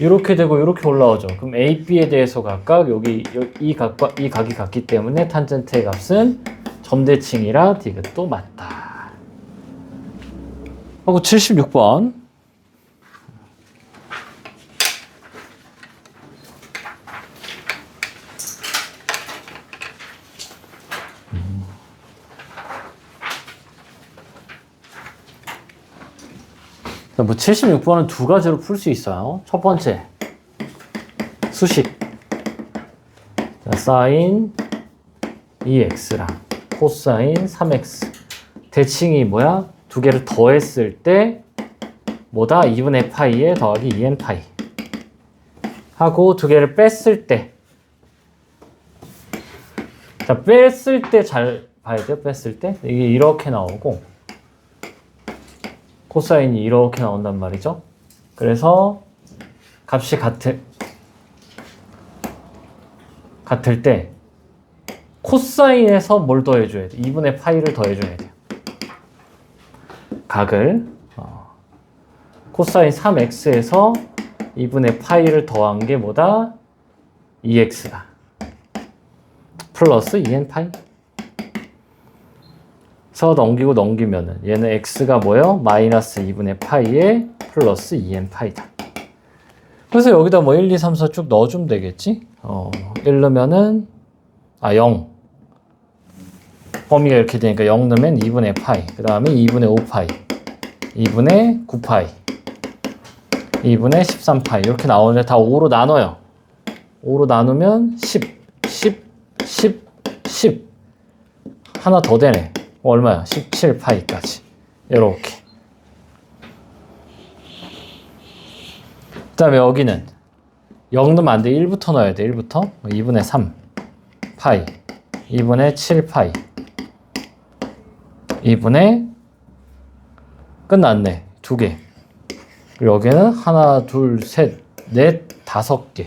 이렇게 되고 이렇게 올라오죠. 그럼 A, B에 대해서 각각 여기 이 각과 이 각이 같기 때문에 탄젠트의 값은 점대칭이라 디귿도 맞다. 하고 76번. 뭐 76번은 두 가지로 풀 수 있어요. 첫 번째, 수식. 자, 사인 2x랑 코사인 3x. 대칭이 뭐야? 두 개를 더했을 때 뭐다? 2분의 파이에 더하기 2n 파이. 하고 두 개를 뺐을 때. 자, 뺐을 때 잘 봐야 돼요. 뺐을 때. 이게 이렇게 나오고 코사인이 이렇게 나온단 말이죠. 그래서 값이 같을 때 코사인에서 뭘 더해줘야 돼? 2분의 파이를 더해줘야 돼요. 각을 코사인 3x에서 2분의 파이를 더한 게 뭐다? 2x다. 플러스 2n 파이. 서 넘기면은 얘는 x가 뭐예요? 마이너스 2분의 파이에 플러스 2n 파이다. 그래서 여기다 뭐 1, 2, 3, 4 쭉 넣어주면 되겠지? 1 넣으면은 0. 범위가 이렇게 되니까 0 넣으면 2분의 파이. 그 다음에 2분의 5파이. 2분의 9파이. 2분의 13파이. 이렇게 나오는데 다 5로 나눠요. 5로 나누면 10. 10. 10. 10. 하나 더 되네. 얼마야? 17파이까지. 이렇게. 그 다음에 여기는 0 넣으면 안 돼. 1부터 넣어야 돼. 1부터. 2분의 3 파이. 2분의 7파이. 2분의 끝났네. 2개. 그리고 여기는 하나, 둘, 셋, 넷, 5개.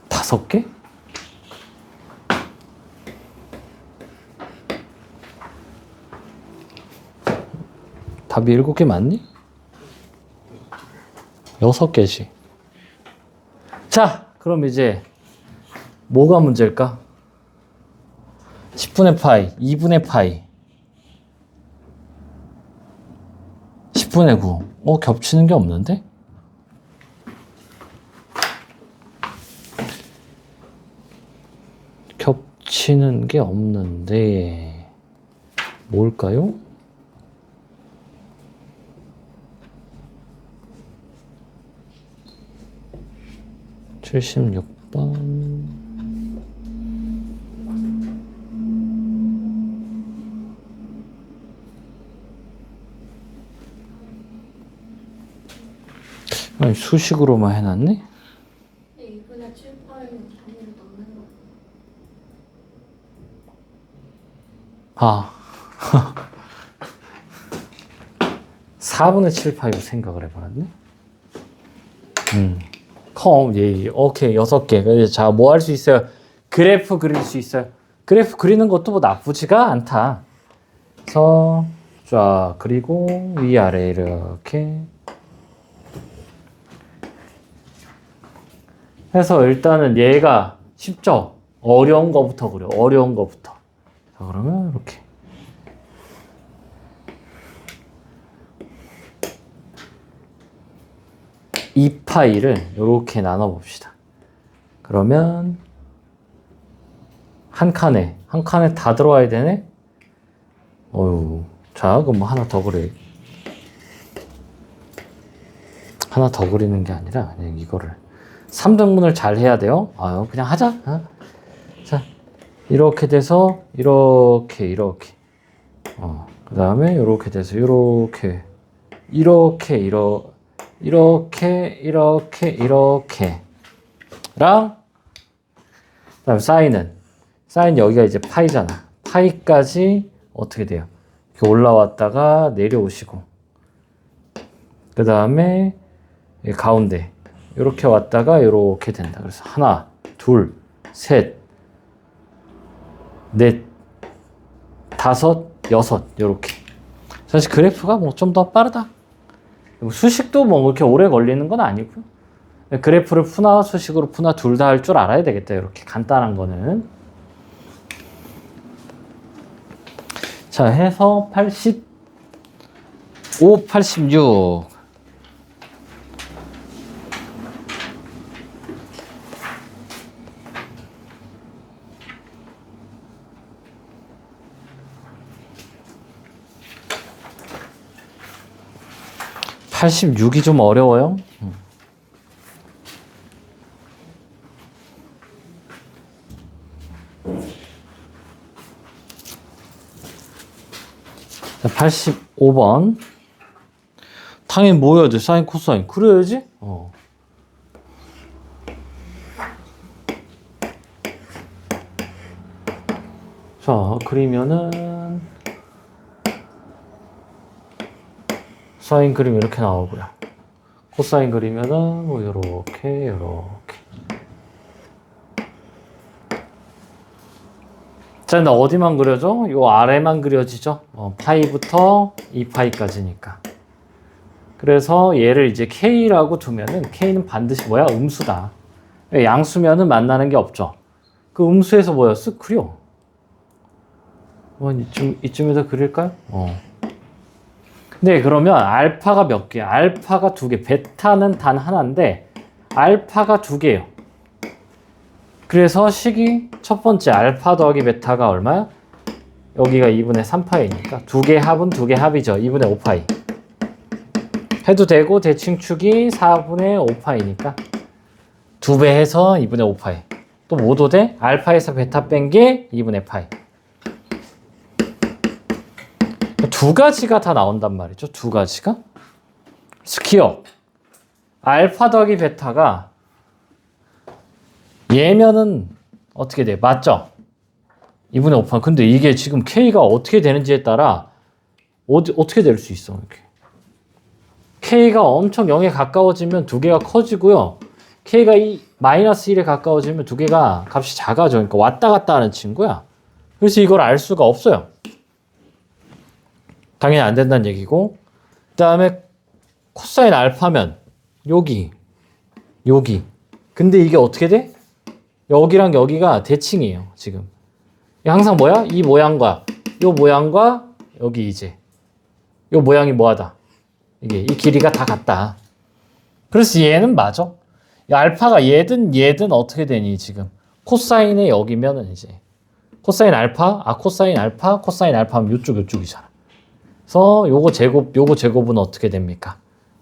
5개? 답이 7개 맞니? 6개지. 자, 그럼 이제 뭐가 문제일까? 10분의 파이, 2분의 파이, 10분의 9. 겹치는 게 없는데? 겹치는 게 없는데 뭘까요? (76번) 아니, 수식으로만 해놨네? 2분의 7파이는 단위로 넣는 거. 아 4분의 7파이로 생각을 해버렸네. 예, 오케이, 6개. 자, 뭐 할 수 있어요? 그래프 그릴 수 있어요. 그래프 그리는 것도 뭐 나쁘지가 않다. 그래서 쫙 그리고 위아래 이렇게 해서 일단은 얘가 쉽죠? 어려운 거부터 그려. 어려운 거부터. 자, 그러면 이렇게. 이 파이를 이렇게 나눠 봅시다. 그러면 한 칸에 다 들어와야 되네? 자, 그럼 뭐 하나 더 그래. 하나 더 그리는 게 아니라 그냥 이거를 3등분을 잘 해야 돼요. 그냥 하자. 자, 이렇게 돼서 이렇게. 그 다음에 이렇게 돼서 이렇게 랑 그다음 사인 여기가 이제 파이잖아. 파이까지 어떻게 돼요? 이렇게 올라왔다가 내려오시고 그 다음에 가운데 이렇게 왔다가 이렇게 된다. 그래서 하나, 둘, 셋, 넷, 5, 6 이렇게. 사실 그래프가 뭐 좀 더 빠르다. 수식도 뭐 그렇게 오래 걸리는 건 아니고요. 그래프를 푸나 수식으로 푸나 둘 다 할 줄 알아야 되겠다. 이렇게 간단한 거는. 자, 해서 85, 86. (86이) 좀 어려워요. 자, 85번. 당연히 뭐 해야 돼? 사인, 코사인. 그래야지? 자, 그리면은, 사인 그리면 이렇게 나오고요. 코사인 그리면은, 뭐, 요렇게, 요렇게. 자, 근데 어디만 그려져? 요 아래만 그려지죠? 파이부터 2파이까지니까. 그래서 얘를 이제 K라고 두면은 K는 반드시 뭐야? 음수다. 양수면은 만나는 게 없죠. 그 음수에서 뭐야? 쓱 그려. 이쯤에다 그릴까요? 네, 그러면 알파가 몇 개? 알파가 2개. 베타는 단 하나인데 알파가 2개예요. 그래서 식이 첫 번째 알파 더하기 베타가 얼마야? 여기가 2분의 3파이니까 2개 합은 2개 합이죠. 2분의 5파이. 해도 되고 대칭축이 4분의 5파이니까 2배 해서 2분의 5파이. 또 뭐도 돼? 알파에서 베타 뺀 게 2분의 파이. 두 가지가 다 나온단 말이죠. 두 가지가. 스키어. 알파 더하기 베타가 얘면은 어떻게 돼? 맞죠? 2분의 5파. 근데 이게 지금 K가 어떻게 되는지에 따라 어떻게 될 수 있어? 이렇게. K가 엄청 0에 가까워지면 두 개가 커지고요. K가 마이너스 1에 가까워지면 두 개가 값이 작아져. 그러니까 왔다 갔다 하는 친구야. 그래서 이걸 알 수가 없어요. 당연히 안 된다는 얘기고. 그 다음에 코사인 알파면 여기. 근데 이게 어떻게 돼? 여기랑 여기가 대칭이에요. 지금. 항상 뭐야? 이 모양과 요 모양과 여기 이제 요 모양이 뭐하다? 이게 이 길이가 다 같다. 그래서 얘는 맞아. 알파가 얘든 어떻게 되니 지금? 코사인의 여기면은 이제 코사인 알파, 코사인 알파면 요쪽이잖아. 그래서 요거 제곱은 어떻게 됩니까?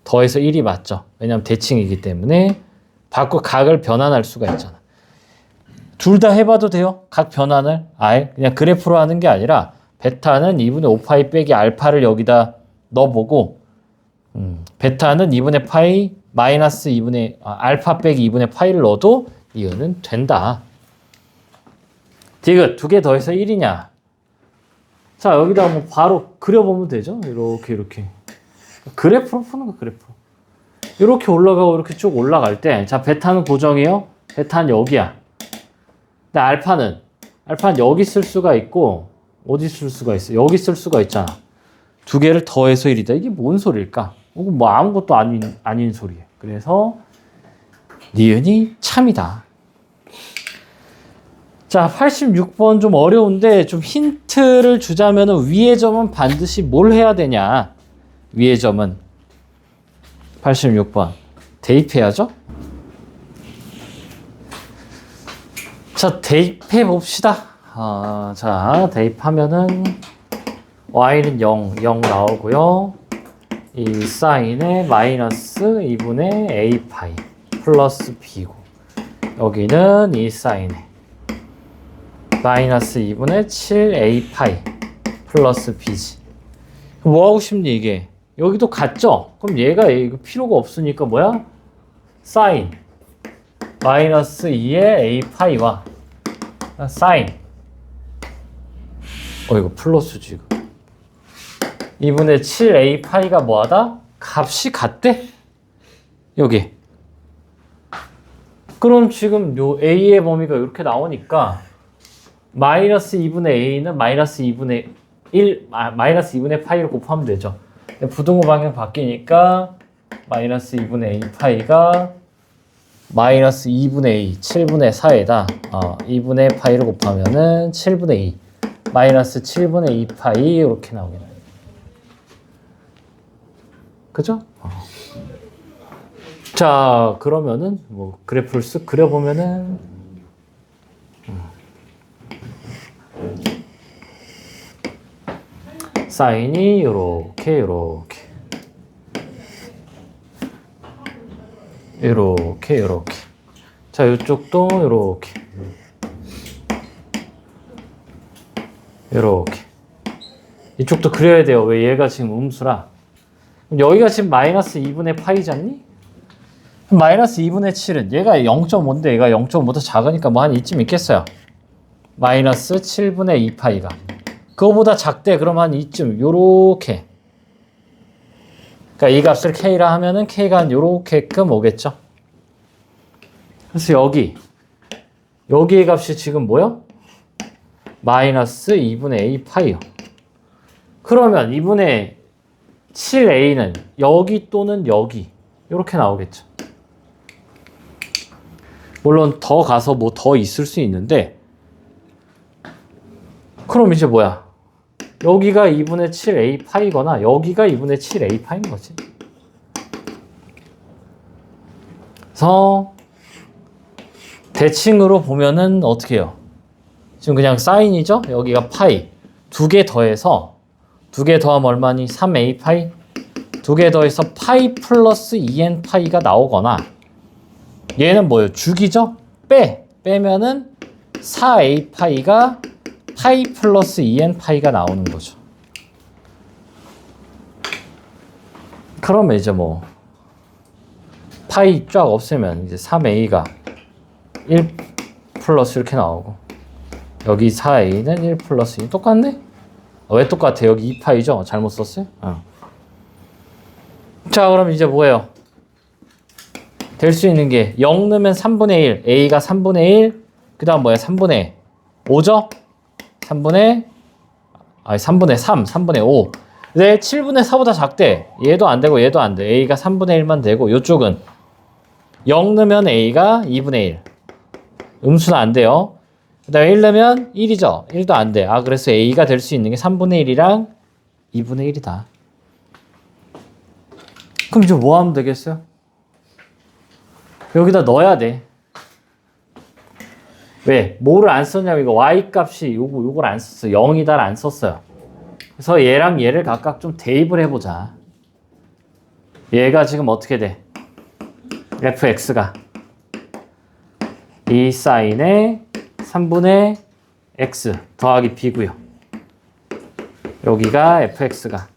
더해서 1이 맞죠. 왜냐면 대칭이기 때문에 바꿔 각을 변환할 수가 있잖아. 둘 다 해봐도 돼요. 각 변환을 아예 그냥 그래프로 하는 게 아니라 베타는 2분의 5파이 빼기 알파를 여기다 넣어보고 베타는 2분의 파이 마이너스 2분의 알파 빼기 2분의 파이를 넣어도 이거는 된다. 디귿 두 개 더해서 1이냐? 자, 여기다 뭐 바로 그려보면 되죠. 이렇게 그래프로 푸는 거. 그래프로 이렇게 올라가고 이렇게 쭉 올라갈 때, 자, 베타는 고정이에요. 베타는 여기야. 근데 알파는 여기 쓸 수가 있고 어디 쓸 수가 있어? 여기 쓸 수가 있잖아. 두 개를 더해서 1이다. 이게 뭔 소리일까? 이거 뭐 아무것도 아닌 소리예요. 그래서 니은이 참이다. 자, 86번 좀 어려운데 좀 힌트를 주자면 위의 점은 반드시 뭘 해야 되냐? 위의 점은 86번 대입해야죠. 자, 대입해 봅시다. 자, 대입하면은 y는 0 나오고요. 이 사인에 마이너스 2분의 a 파이 플러스 b고, 여기는 이 사인에 마이너스 2분의 7a 파이 플러스 b지. 뭐 하고 싶니 이게? 여기도 같죠? 그럼 얘가 이거 필요가 없으니까 뭐야? 사인 마이너스 2의 a 파이와 사인 이거 플러스지. 2분의 7a 파이가 뭐하다? 값이 같대? 여기. 그럼 지금 요 a의 범위가 이렇게 나오니까 마이너스 2분의 a는 마이너스 2분의 1, 마이너스 2분의 파이를 곱하면 되죠. 부등호 방향 바뀌니까 마이너스 2분의 a 파이가 마이너스 2분의 a 7분의 4에다 2분의 파이를 곱하면은 7분의 2 마이너스 7분의 2 파이 이렇게 나오겠네. 그죠? 자, 그러면은 뭐 그래프를 쓱 그려보면은 사인이 요렇게 요렇게 자, 이쪽도 요렇게 이쪽도 그려야 돼요. 왜? 얘가 지금 음수라. 그럼 여기가 지금 마이너스 2분의 파이잖니? 마이너스 2분의 7은 얘가 0.5인데 얘가 0.5도 작으니까 뭐 한 이쯤 있겠어요. 마이너스 7분의 2 파이가 그거보다 작대. 그럼 한 이쯤 요렇게. 그러니까 이 값을 k라 하면은 k가 한 요렇게끔 오겠죠. 그래서 여기의 값이 지금 뭐요? 마이너스 2분의 a 파이요. 그러면 2분의 7a는 여기 또는 여기 이렇게 나오겠죠. 물론 더 가서 뭐 더 있을 수 있는데 그럼 이제 뭐야? 여기가 2분의 7a 파이거나 여기가 2분의 7a 파인 거지. 그래서 대칭으로 보면은 어떻게 해요? 지금 그냥 사인이죠? 여기가 파이. 두 개 더해서 두 개 더하면 얼마니? 3a 파이. 두 개 더해서 파이 플러스 2n 파이가 나오거나 얘는 뭐예요? 죽이죠? 빼면은 4a 파이가 파이 플러스 2n 파이가 나오는 거죠. 그러면 이제 뭐 파이 쫙 없애면 이제 3a가 1 플러스 이렇게 나오고 여기 4a는 1 플러스 2 똑같네? 왜 똑같아? 여기 2파이죠? 잘못 썼어요? 자, 그럼 이제 뭐예요? 될 수 있는 게 0 넣으면 3분의 1, a가 3분의 1, 그 다음 뭐야? 3분의 5죠? 3분의 3, 3분의 5. 근데 7분의 4보다 작대. 얘도 안 되고 얘도 안 돼. a가 3분의 1만 되고 요쪽은 0 넣으면 a가 2분의 1. 음수는 안 돼요. 그 다음에 1 넣으면 1이죠. 1도 안 돼. 그래서 a가 될 수 있는 게 3분의 1이랑 2분의 1이다. 그럼 이제 뭐 하면 되겠어요? 여기다 넣어야 돼. 왜? 뭐를 안 썼냐면 이거 y 값이 요걸 안 썼어. 0이다를 안 썼어요. 그래서 얘랑 얘를 각각 좀 대입을 해보자. 얘가 지금 어떻게 돼? fx가 이 사인의 3분의 x 더하기 b고요. 여기가 fx가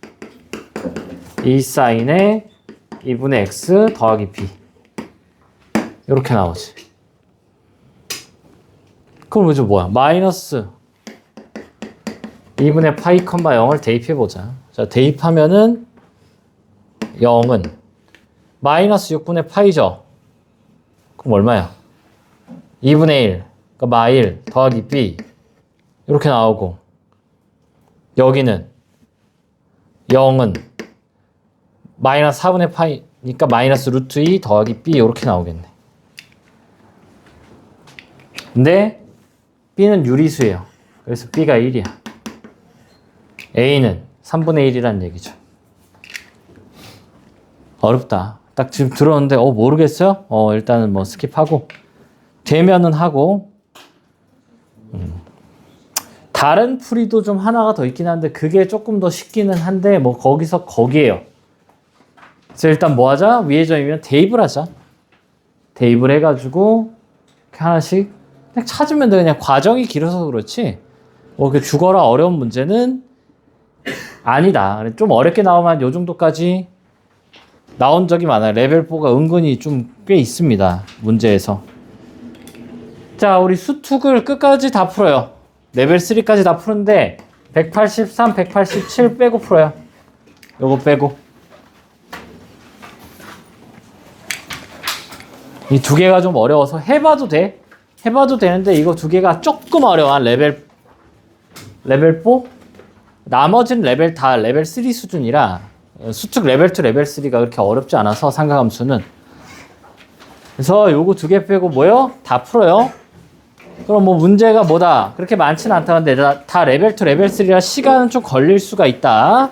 이 사인의 2분의 x 더하기 b 이렇게 나오지. 그럼 이제 뭐야? 마이너스 2분의 파이 컴마 0을 대입해보자. 자, 대입하면은 0은 마이너스 6분의 파이죠. 그럼 얼마야? 2분의 1, 그러니까 마1 더하기 b 이렇게 나오고 여기는 0은 마이너스 4분의 파이니까 마이너스 루트 2 더하기 b 이렇게 나오겠네. 근데 b는 유리수예요. 그래서 b가 1이야. a는 3분의 1이란 얘기죠. 어렵다. 딱 지금 들었는데 모르겠어요? 일단은 뭐 스킵하고 되면은 하고 다른 풀이도 좀 하나가 더 있긴 한데 그게 조금 더 쉽기는 한데 뭐 거기서 거기에요. 그래서 일단 뭐 하자? 위의 점이면 대입을 하자. 대입을 해가지고 이렇게 하나씩 그냥 찾으면 돼. 그냥 과정이 길어서 그렇지 뭐 그 죽어라 어려운 문제는 아니다. 좀 어렵게 나오면 요 정도까지 나온 적이 많아요. 레벨 4가 은근히 좀 꽤 있습니다. 문제에서. 자, 우리 수특을 끝까지 다 풀어요. 레벨 3까지 다 푸는데 183, 187 빼고 풀어요. 요거 빼고. 이 두 개가 좀 어려워서 해봐도 돼. 해봐도 되는데 이거 두 개가 조금 어려워. 레벨 4? 나머지는 레벨 3 수준이라 수특 레벨 2, 레벨 3가 그렇게 어렵지 않아서 삼각함수는. 그래서 요거 두 개 빼고 뭐요? 다 풀어요. 그럼 뭐 문제가 뭐다? 그렇게 많지는 않다는데 다 레벨 2, 레벨 3라 시간은 좀 걸릴 수가 있다.